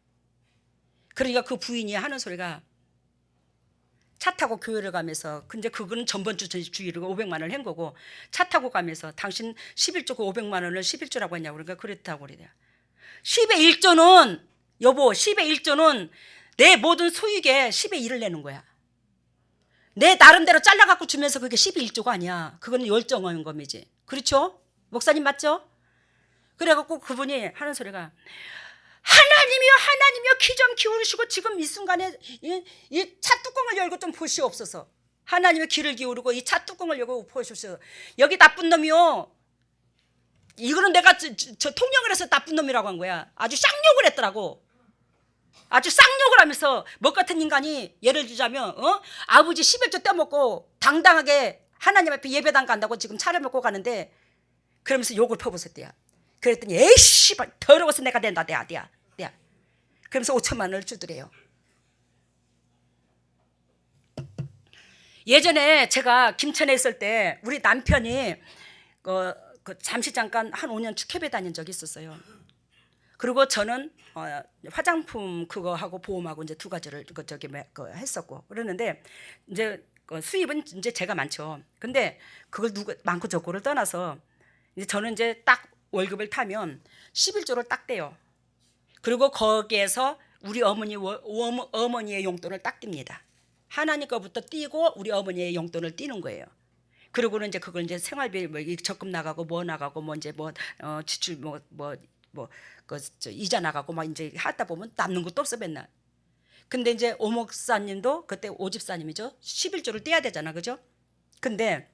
그러니까 그 부인이 하는 소리가 차 타고 교회를 가면서 근데 그거는 전번 주일이고 500만 원을 한 거고 차 타고 가면서 당신 11조 그 500만 원을 11조라고 했냐고 그러니까 그랬다고 그래요. 10의 1조는 여보 10의 1조는 내 모든 소유에 10의 1을 내는 거야. 내 나름대로 잘라갖고 주면서 그게 10의 1조가 아니야. 그건 열정한 겁이지. 그렇죠? 목사님 맞죠? 그래갖고 그분이 하는 소리가 하나님이여 키 좀 기울이시고 지금 이 순간에 이 차 뚜껑을 열고 좀 보시옵소서. 하나님의 귀를 기울이고 이 차 뚜껑을 열고 보시옵소서. 여기 나쁜 놈이요. 이거는 내가 저 통역을 해서 나쁜 놈이라고 한 거야. 아주 쌍욕을 했더라고. 아주 쌍욕을 하면서 뭐 같은 인간이 예를 들자면 아버지 11조 떼먹고 당당하게 하나님 앞에 예배당 간다고 지금 차를 먹고 가는데 그러면서 욕을 퍼붓었대요. 그랬더니 에이씨 더러워서 내가 낸다 내야 그러면서 5천만 원을 주더래요. 예전에 제가 김천에 있을 때 우리 남편이 잠시 잠깐 한 5년 축협에 다닌 적이 있었어요. 그리고 저는 화장품 그거 하고 보험하고 이제 두 가지를 했었고 그러는데 이제 수입은 이제 제가 많죠. 근데 그걸 많고 적고를 떠나서 이제 저는 이제 딱 월급을 타면 11조를 딱 떼요. 그리고 거기에서 우리 어머니의 용돈을 딱 띱니다. 하나님 거부터 띄고 우리 어머니의 용돈을 띄는 거예요. 그리고는 이제 그걸 이제 생활비 뭐 적금 나가고 뭐 나가고 뭐 이제 지출 이자 나가고 막 이제 하다 보면 남는 것도 없어 맨날. 근데 이제 오 목사님도 그때 오집사님이죠. 11조를 떼야 되잖아, 그죠? 근데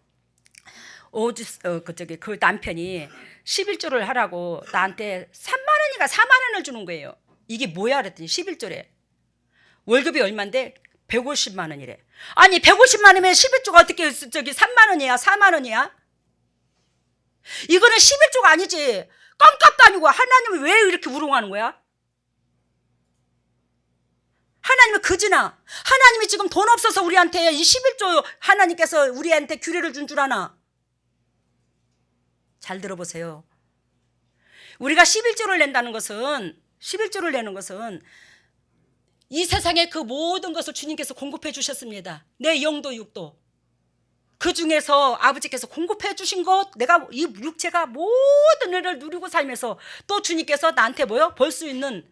그 남편이 11조를 하라고 나한테 3만 원인가 4만 원을 주는 거예요. 이게 뭐야 그랬더니 11조래. 월급이 얼마인데 150만 원이래. 아니 150만 원이면 11조가 어떻게 3만 원이야 4만 원이야? 이거는 11조가 아니지. 껌값도 아니고 하나님은 왜 이렇게 우롱하는 거야? 하나님은 그지나. 하나님이 지금 돈 없어서 우리한테 이 11조 하나님께서 우리한테 규례를 준 줄 아나? 잘 들어보세요. 우리가 11조를 낸다는 것은 11조를 내는 것은 이 세상의 그 모든 것을 주님께서 공급해 주셨습니다. 내 영도 육도. 그 중에서 아버지께서 공급해 주신 것 내가 이 육체가 모든 일을 누리고 살면서 또 주님께서 나한테 벌 수 있는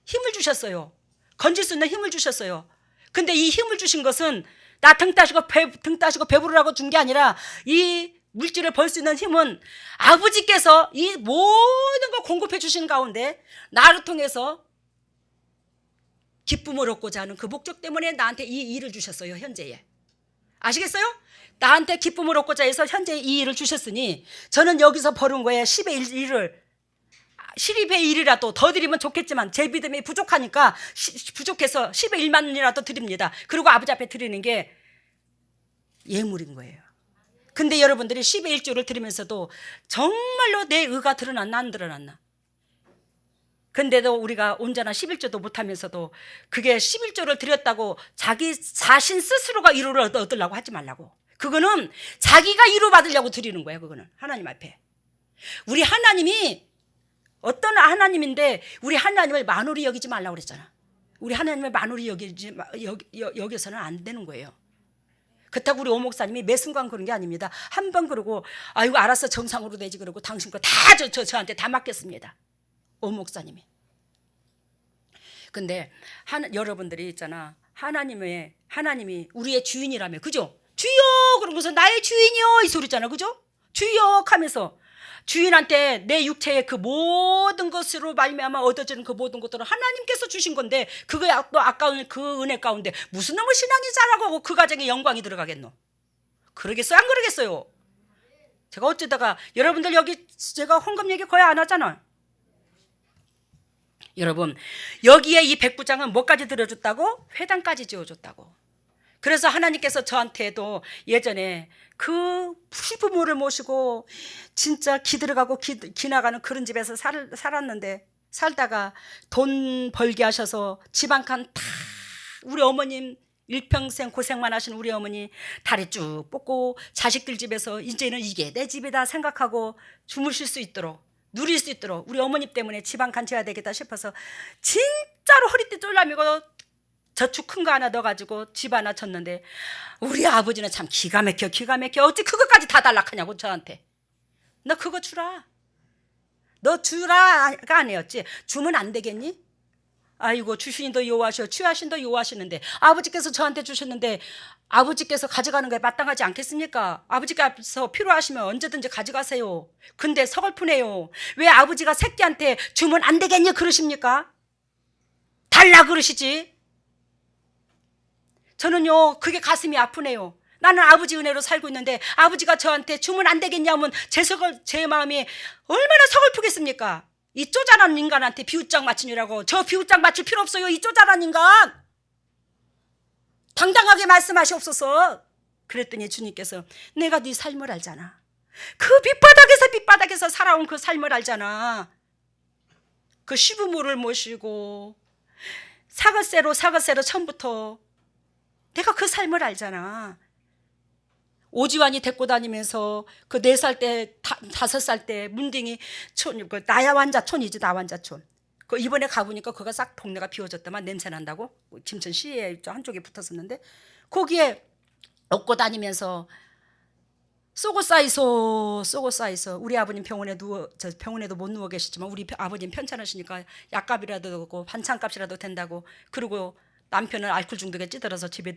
힘을 주셨어요. 건질 수 있는 힘을 주셨어요. 근데 이 힘을 주신 것은 나 등 따시고 배부르라고 준 게 아니라 이 물질을 벌 수 있는 힘은 아버지께서 이 모든 걸 공급해 주신 가운데 나를 통해서 기쁨을 얻고자 하는 그 목적 때문에 나한테 이 일을 주셨어요. 현재에. 아시겠어요? 나한테 기쁨을 얻고자 해서 현재 이 일을 주셨으니 저는 여기서 벌은 거에 10의 1을 10의 1이라도 더 드리면 좋겠지만 제 믿음이 부족하니까 부족해서 10의 1만이라도 드립니다. 그리고 아버지 앞에 드리는 게 예물인 거예요. 근데 여러분들이 10의 1조를 드리면서도 정말로 내 의가 드러났나 안 드러났나? 근데도 우리가 온전한 11조도 못하면서도 그게 11조를 드렸다고 자기 자신 스스로가 위로를 얻으려고 하지 말라고. 그거는 자기가 위로받으려고 드리는 거예요. 그거는 하나님 앞에. 우리 하나님이 어떤 하나님인데 우리 하나님을 만홀히 여기지 말라고 그랬잖아. 우리 하나님을 만홀히 여기서는 안 되는 거예요. 그렇다고 우리 오 목사님이 매 순간 그런 게 아닙니다. 한 번 그러고 아이고 알았어 정상으로 되지 그러고 당신 거 다 저한테 다 맡겼습니다. 오 목사님이. 근데 여러분들이 있잖아. 하나님이 우리의 주인이라며. 그죠? 주여 그러고서 나의 주인이여 이 소리잖아. 그죠? 주여 하면서 주인한테 내 육체의 그 모든 것으로 말미암아 얻어지는 그 모든 것들은 하나님께서 주신 건데 그거에 또 아까운 그 은혜 가운데 무슨 놈의 신앙이 자라고 하고 그 가정에 영광이 들어가겠노? 그러겠어요? 안 그러겠어요? 제가 어쩌다가 여러분들 여기 제가 헌금 얘기 거의 안 하잖아. 여러분 여기에 이 백부장은 뭐까지 들어줬다고? 회당까지 지어줬다고. 그래서 하나님께서 저한테도 예전에 그 시부모를 모시고 진짜 기 들어가고 기 나가는 그런 집에서 살았는데 살다가 돈 벌게 하셔서 집 한 칸 다 우리 어머님 일평생 고생만 하신 우리 어머니 다리 쭉 뻗고 자식들 집에서 이제는 이게 내 집이다 생각하고 주무실 수 있도록 누릴 수 있도록 우리 어머니 때문에 집 한 칸 지어야 되겠다 싶어서 진짜로 허리띠 쫄라매고 저축 큰 거 하나 넣어가지고 집 하나 졌는데 우리 아버지는 참 기가 막혀 어찌 그것까지 다 달라하냐고 저한테. 너 그거 주라. 너 주라가 아니었지. 주면 안 되겠니? 아이고 주신이도 요하셔 취하신도 요하시는데 아버지께서 저한테 주셨는데 아버지께서 가져가는 거에 마땅하지 않겠습니까? 아버지께서 필요하시면 언제든지 가져가세요. 근데 서글프네요. 왜 아버지가 새끼한테 주면 안 되겠니 그러십니까? 달라 그러시지. 저는요 그게 가슴이 아프네요. 나는 아버지 은혜로 살고 있는데 아버지가 저한테 주면 안 되겠냐면 제 마음이 얼마나 서글프겠습니까? 이 쪼잔한 인간한테 비웃장 맞추느라고. 저 비웃장 맞출 필요 없어요. 이 쪼잔한 인간 당당하게 말씀하시옵소서. 그랬더니 주님께서 내가 네 삶을 알잖아. 그 밑바닥에서 살아온 그 삶을 알잖아. 그 시부모를 모시고 사글세로 처음부터 내가 그 삶을 알잖아. 오지환이 데리고 다니면서 그 4살 때 5살 때 문딩이 그 나야완자촌이지. 나완자촌. 그 이번에 가보니까 그거 싹 동네가 비워졌다만 냄새 난다고 김천 시에 한쪽에 붙었었는데 거기에 업고 다니면서 쏘고 쌓이소 우리 아버님 병원에도 못 누워 계시지만 우리 아버님 편찮으시니까 약값이라도 넣고 반찬값이라도 된다고. 그리고 남편은 알코올 중독에 찌들어서 집에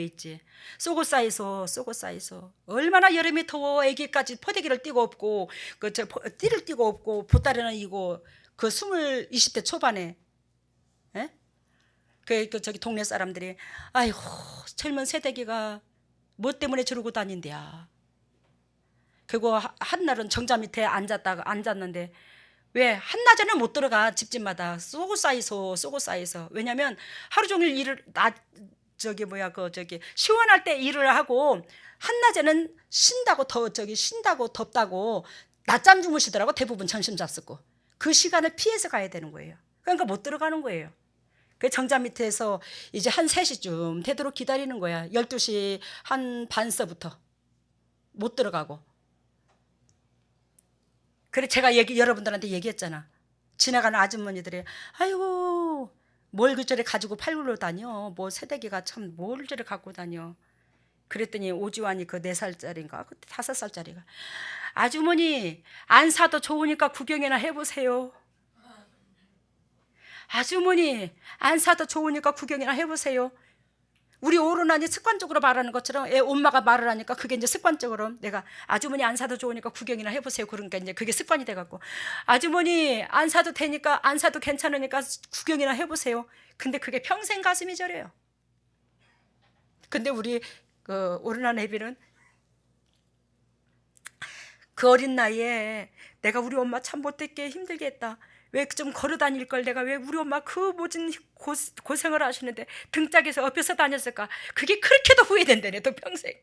있지. 쏘고 쌓이소. 얼마나 여름이 더워. 애기까지 포대기를 띠고 없고 띠를 띠고 없고 보따리는 이고 그 20대 초반에 저기 동네 사람들이 아이고 젊은 새댁이가 뭐 때문에 저러고 다닌대야. 그리고 한날은 정자 밑에 앉았는데 왜 한낮에는 못 들어가. 집집마다 쏘고 쌓이소. 왜냐면 하루 종일 일을 시원할 때 일을 하고 한낮에는 쉰다고 덥다고 낮잠 주무시더라고. 대부분 점심 잡수고 그 시간을 피해서 가야 되는 거예요. 그러니까 못 들어가는 거예요. 그 정자 밑에서 이제 한 3시쯤 되도록 기다리는 거야. 12시 한 반서부터 못 들어가고. 그래 제가 여러분들한테 얘기했잖아. 지나가는 아주머니들이 아이고 뭘 그저래 가지고 팔고 다녀. 뭐 새댁이가 참 뭘 저래 갖고 다녀. 그랬더니 오지환이 그 4살짜리인가 5살짜리가 아주머니 안 사도 좋으니까 구경이나 해보세요. 아주머니 안 사도 좋으니까 구경이나 해보세요. 우리 어른아니 습관적으로 말하는 것처럼 애 엄마가 말을 하니까 그게 이제 습관적으로 내가 아주머니 안 사도 좋으니까 구경이나 해보세요. 그러니까 이제 그게 습관이 돼갖고 아주머니 안 사도 되니까 안 사도 괜찮으니까 구경이나 해보세요. 근데 그게 평생 가슴이 저려요. 근데 우리 그 어른한 애비는 그 어린 나이에 내가 우리 엄마 참 못됐게 힘들게 했다. 왜 좀 걸어 다닐 걸 내가 왜 우리 엄마 그 모진 고생을 하시는데 등짝에서 업혀서 다녔을까. 그게 그렇게도 후회된다네 또 평생.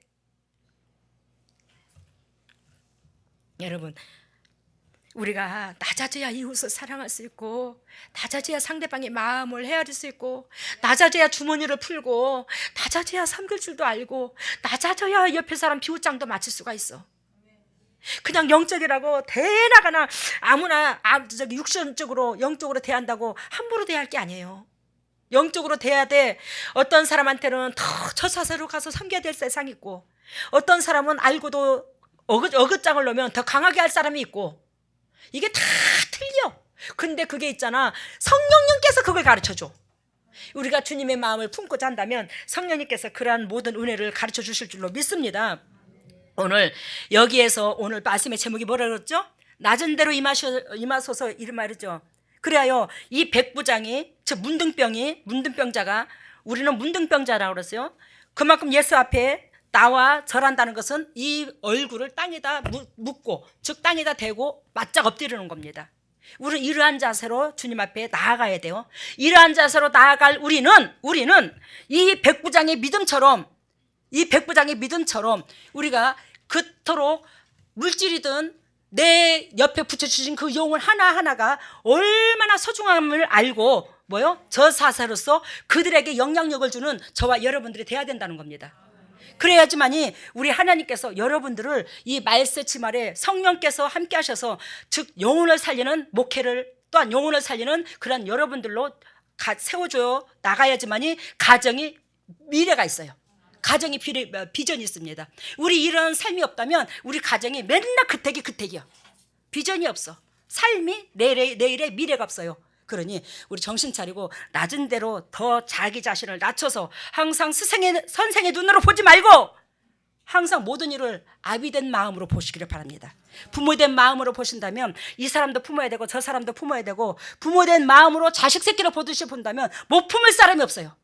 여러분 우리가 낮아져야 이웃을 사랑할 수 있고 낮아져야 상대방의 마음을 헤아릴 수 있고 낮아져야 주머니를 풀고 낮아져야 삼킬 줄도 알고 낮아져야 옆에 사람 비웃장도 맞출 수가 있어. 그냥 영적이라고 대나가나 아무나 육신적으로 영적으로 대한다고 함부로 대할 게 아니에요. 영적으로 대해야 돼. 어떤 사람한테는 더 저사사로 가서 섬겨야 될 세상이 있고 어떤 사람은 알고도 어긋장을 놓으면 더 강하게 할 사람이 있고 이게 다 틀려. 근데 그게 있잖아. 성령님께서 그걸 가르쳐줘. 우리가 주님의 마음을 품고자 한다면 성령님께서 그러한 모든 은혜를 가르쳐 주실 줄로 믿습니다. 오늘 여기에서 오늘 말씀의 제목이 뭐라 그랬죠? 낮은 대로 임하소서 이런 말이죠. 그래요. 이 백부장이 즉 문둥병자가 우리는 문둥병자라고 그랬어요. 그만큼 예수 앞에 나와 절한다는 것은 이 얼굴을 땅에다 묻고 즉 땅에다 대고 맞짝 엎드리는 겁니다. 우리는 이러한 자세로 주님 앞에 나아가야 돼요. 이러한 자세로 나아갈 우리는 이 백부장의 믿음처럼 우리가 그토록 물질이든 내 옆에 붙여주신 그 영혼 하나하나가 얼마나 소중함을 알고 저사사로서 그들에게 영향력을 주는 저와 여러분들이 돼야 된다는 겁니다. 그래야지만이 우리 하나님께서 여러분들을 이 말세치 말에 성령께서 함께 하셔서 즉 영혼을 살리는 목회를 또한 영혼을 살리는 그런 여러분들로 세워줘 나가야지만이 가정이 미래가 있어요. 가정이 비전이 있습니다. 우리 이런 삶이 없다면 우리 가정이 맨날 그택이야. 비전이 없어. 삶이 내일의 미래가 없어요. 그러니 우리 정신 차리고 낮은 대로 더 자기 자신을 낮춰서 항상 선생의 눈으로 보지 말고 항상 모든 일을 아비된 마음으로 보시기를 바랍니다. 부모된 마음으로 보신다면 이 사람도 품어야 되고 저 사람도 품어야 되고 부모된 마음으로 자식 새끼를 보듯이 본다면 못 품을 사람이 없어요.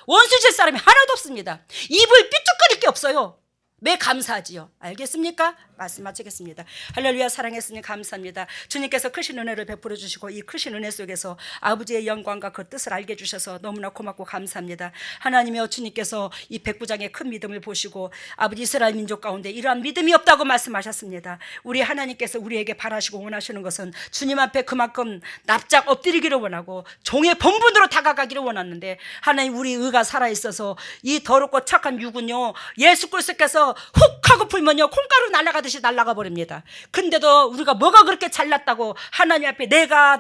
원수 질 사람이 하나도 없습니다. 입을 삐죽거릴 게 없어요. 매 감사하지요. 알겠습니까? 말씀 마치겠습니다. 할렐루야. 사랑했으니 감사합니다. 주님께서 크신 은혜를 베풀어 주시고 이 크신 은혜 속에서 아버지의 영광과 그 뜻을 알게 해주셔서 너무나 고맙고 감사합니다. 하나님이여 주님께서 이 백부장의 큰 믿음을 보시고 아버지 이스라엘 민족 가운데 이러한 믿음이 없다고 말씀하셨습니다. 우리 하나님께서 우리에게 바라시고 원하시는 것은 주님 앞에 그만큼 납작 엎드리기를 원하고 종의 본분으로 다가가기를 원하는데 하나님 우리 의가 살아있어서 이 더럽고 착한 육은요 예수 그리스도께서 훅 하고 풀면요 콩가루 날아가듯이 날아가 버립니다. 근데도 우리가 뭐가 그렇게 잘났다고 하나님 앞에 내가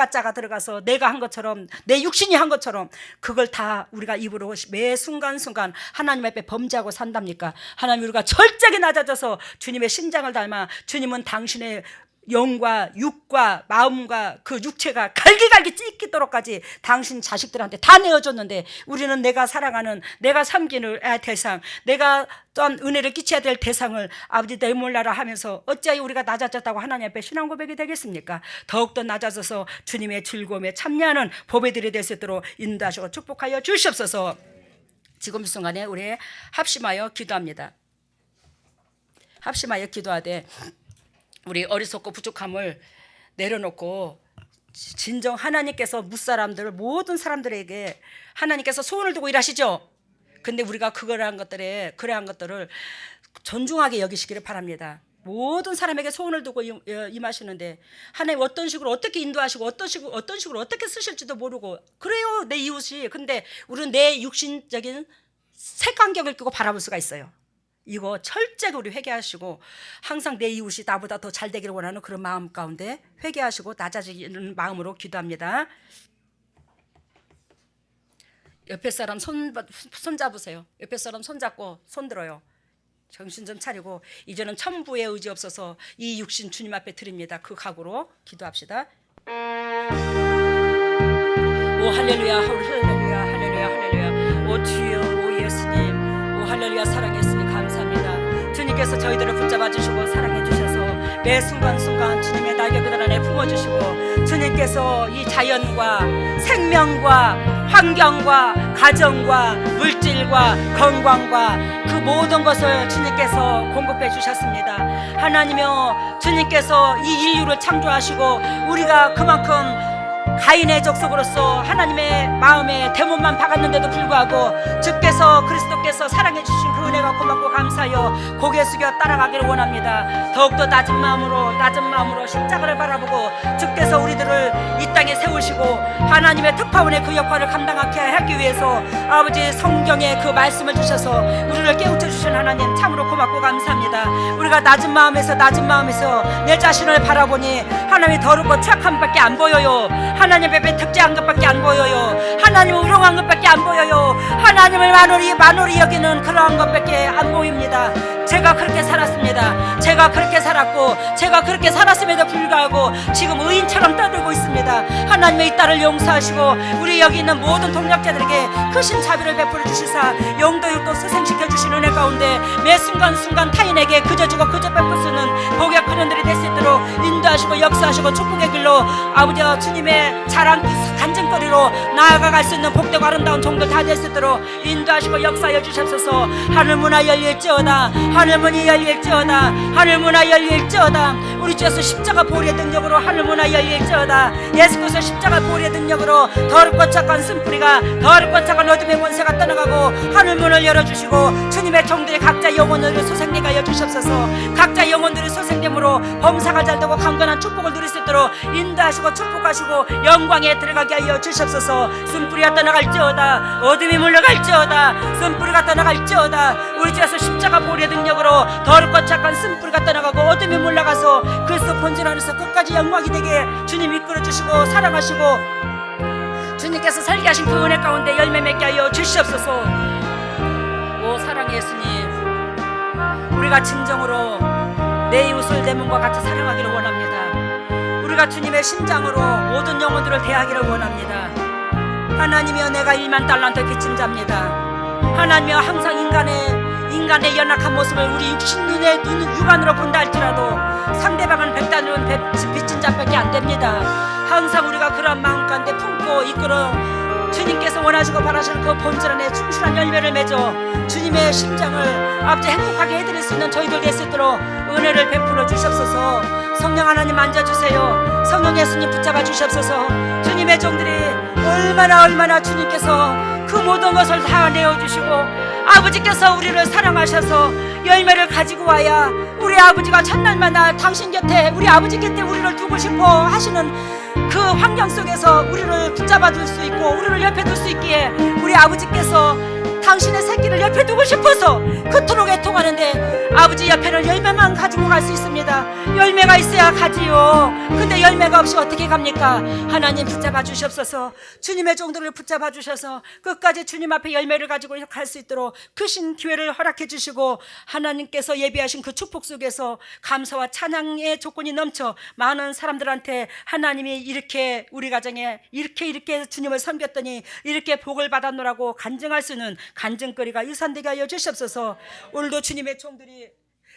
자가 들어가서 내가 한 것처럼 내 육신이 한 것처럼 그걸 다 우리가 입으로 매 순간순간 하나님 앞에 범죄하고 산답니까? 하나님 우리가 철저하게 낮아져서 주님의 심장을 닮아 주님은 당신의 영과 육과 마음과 그 육체가 갈기갈기 찢기도록까지 당신 자식들한테 다 내어줬는데 우리는 내가 사랑하는 내가 섬기는 대상 내가 또한 은혜를 끼쳐야 될 대상을 아버지 내 몰라라 하면서 어찌하여 우리가 낮아졌다고 하나님 앞에 신앙 고백이 되겠습니까? 더욱더 낮아져서 주님의 즐거움에 참여하는 보배들이 될 수 있도록 인도하시고 축복하여 주시옵소서. 지금 이 순간에 우리 합심하여 기도합니다. 합심하여 기도하되 우리 어리석고 부족함을 내려놓고 진정 하나님께서 무사람들 모든 사람들에게 하나님께서 소원을 두고 일하시죠. 근데 우리가 그러한 것들을 존중하게 여기시기를 바랍니다. 모든 사람에게 소원을 두고 임하시는데 하나님 어떤 식으로 어떻게 인도하시고 어떤 식으로 어떻게 쓰실지도 모르고 그래요 내 이웃이. 근데 우리는 내 육신적인 색안경을 끼고 바라볼 수가 있어요. 이거 철저하게 우리 회개하시고 항상 내 이웃이 나보다 더 잘 되기를 원하는 그런 마음 가운데 회개하시고 낮아지는 마음으로 기도합니다. 옆에 사람 손 잡으세요. 옆에 사람 손 잡고 손 들어요. 정신 좀 차리고 이제는 천부의 의지 없어서 이 육신 주님 앞에 드립니다. 그 각오로 기도합시다. 오 할렐루야 할렐루야 할렐루야 할렐루야 오 주여 오 할렐루야. 사랑해 주시니 감사합니다. 주님께서 저희들을 붙잡아 주시고 사랑해 주셔서 매 순간순간 주님의 날개 그늘 안에 품어주시고 주님께서 이 자연과 생명과 환경과 가정과 물질과 건강과 그 모든 것을 주님께서 공급해 주셨습니다. 하나님이여, 주님께서 이 인류를 창조하시고 우리가 그만큼 가인의 족속으로서 하나님의 마음에 대못만 박았는데도 불구하고 주께서 그리스도께서 사랑해 주신 그 은혜가 고맙고 감사하여 고개 숙여 따라가기를 원합니다. 더욱더 낮은 마음으로 십자가를 바라보고 주께서 우리들을 이 땅에 세우시고 하나님의 특파원의 그 역할을 감당하게 하기 위해서 아버지 성경에 그 말씀을 주셔서 우리를 깨우쳐 주신 하나님 참으로 고맙고 감사합니다. 우리가 낮은 마음에서 내 자신을 바라보니 하나님이 더럽고 추악한 것밖에 안 보여요. 하나님 앞에 특제한 것밖에 안 보여요. 하나님을 우롱한 것밖에 안 보여요. 하나님을 만홀히 여기는 그러한 것밖에 안 보입니다. 제가 그렇게 살았습니다. 제가 그렇게 살았고 제가 그렇게 살았음에도 불구하고 지금 의인처럼 떠들고 있습니다. 하나님의 이 딸을 용서하시고 우리 여기 있는 모든 동력자들에게 크신 자비를 베풀어 주시사 영도육도 스생시켜 주신 은혜 가운데 매 순간순간 타인에게 그저 주고 그저 베푸시는 복의 큰 은들이 될 수 있도록 인도하시고 역사하시고 축복의 길로 아버지와 주님의 자랑 간증거리로 나아가갈 수 있는 복되고 아름다운 종들 다 될 수 있도록 인도하시고 역사하여 주옵소서. 하늘문화 열릴지어다. 하늘문이 열릴지어다. 하늘문화 열릴지어다. 우리 주에서 십자가 보혈의 능력으로 하늘문화 열릴지어다. 예수께서 십자가 보혈의 능력으로 더럽고 착한 쓴뿌리가 더럽고 착한 어둠의 권세가 떠나가고 하늘문을 열어주시고 주님의 종들의 각자 영혼들을 소생되게 하여 주시옵소서. 각자 영혼들의 소생됨으로 범사가 잘되고 강건한 축복을 누릴 수 있도록 인도하시고 축복하시고 영광에 들어가게 하여 주시옵소서. 쓴뿌리가 떠나갈지어다. 어둠이 물러갈지어다. 쓴뿌리가 떠나갈지어다. 우리 주에서 십자가 보혈의 능력으로 더럽고 착한 쓴뿌리가 떠나가고 어둠이 물러가서 그리스도 본질 안에서 끝까지 영광이 되게 주님 이끌어 주시고 사랑하시고 주님께서 살게 하신 그 은혜 가운데 열매 맺게 하여 주시옵소서. 오 사랑의 예수님, 우리가 진정으로 내 이웃을 내 몸과 같이 사랑하기를 원합니다. 우리가 주님의 심장으로 모든 영혼들을 대하기를 원합니다. 하나님이여, 내가 1만 달란트 빚진 자입니다. 하나님이여, 항상 인간의 연약한 모습을 우리 육신눈에 육안으로 본다 할지라도 상대방은 100달러는 빚진 자밖에 안 됩니다. 항상 우리가 그런 마음 가운데 품고 이끌어 주님께서 원하시고 바라시는 그 본질 안에 충실한 열매를 맺어 주님의 심장을 아버지 행복하게 해드릴 수 있는 저희들 될 수 있도록 은혜를 베풀어 주시옵소서. 성령 하나님 만져주세요. 성령 예수님 붙잡아 주시옵소서. 주님의 종들이 얼마나 주님께서 그 모든 것을 다 내어주시고 아버지께서 우리를 사랑하셔서 열매를 가지고 와야 우리 아버지가 첫날마다 당신 곁에 우리 아버지 곁에 우리를 두고 싶어 하시는 그 환경 속에서 우리를 붙잡아 둘 수 있고 우리를 옆에 둘 수 있기에 우리 아버지께서 당신의 새끼를 옆에 두고 싶어서 그토록 애통하는데 아버지 옆에는 열매만 가지고 갈 수 있습니다. 열매가 있어야 가지요. 근데 열매가 없이 어떻게 갑니까? 하나님 붙잡아 주시옵소서. 주님의 종들을 붙잡아 주셔서 끝까지 주님 앞에 열매를 가지고 갈 수 있도록 크신 기회를 허락해 주시고 하나님께서 예비하신 그 축복 속에서 감사와 찬양의 조건이 넘쳐 많은 사람들한테 하나님이 이렇게 우리 가정에 이렇게 주님을 섬겼더니 이렇게 복을 받았노라고 간증할 수 있는 간증거리가 일산되게 하여 주시옵소서. 오늘도 주님의 종들이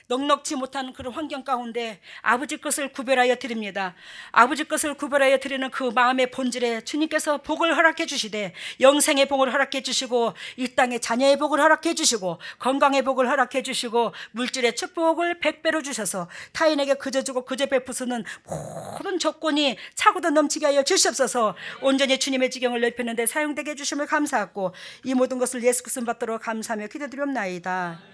넉넉지 못한 그런 환경 가운데 아버지 것을 구별하여 드립니다. 아버지 것을 구별하여 드리는 그 마음의 본질에 주님께서 복을 허락해 주시되 영생의 복을 허락해 주시고 이 땅의 자녀의 복을 허락해 주시고 건강의 복을 허락해 주시고 물질의 축복을 100배로 주셔서 타인에게 그저 주고 그저 베푸시는 모든 조건이 차고도 넘치게 하여 주시옵소서. 온전히 주님의 지경을 넓히는 데 사용되게 해주심을 감사하고 이 모든 것을 예수 그리스도 받도록 감사하며 기도드리옵나이다.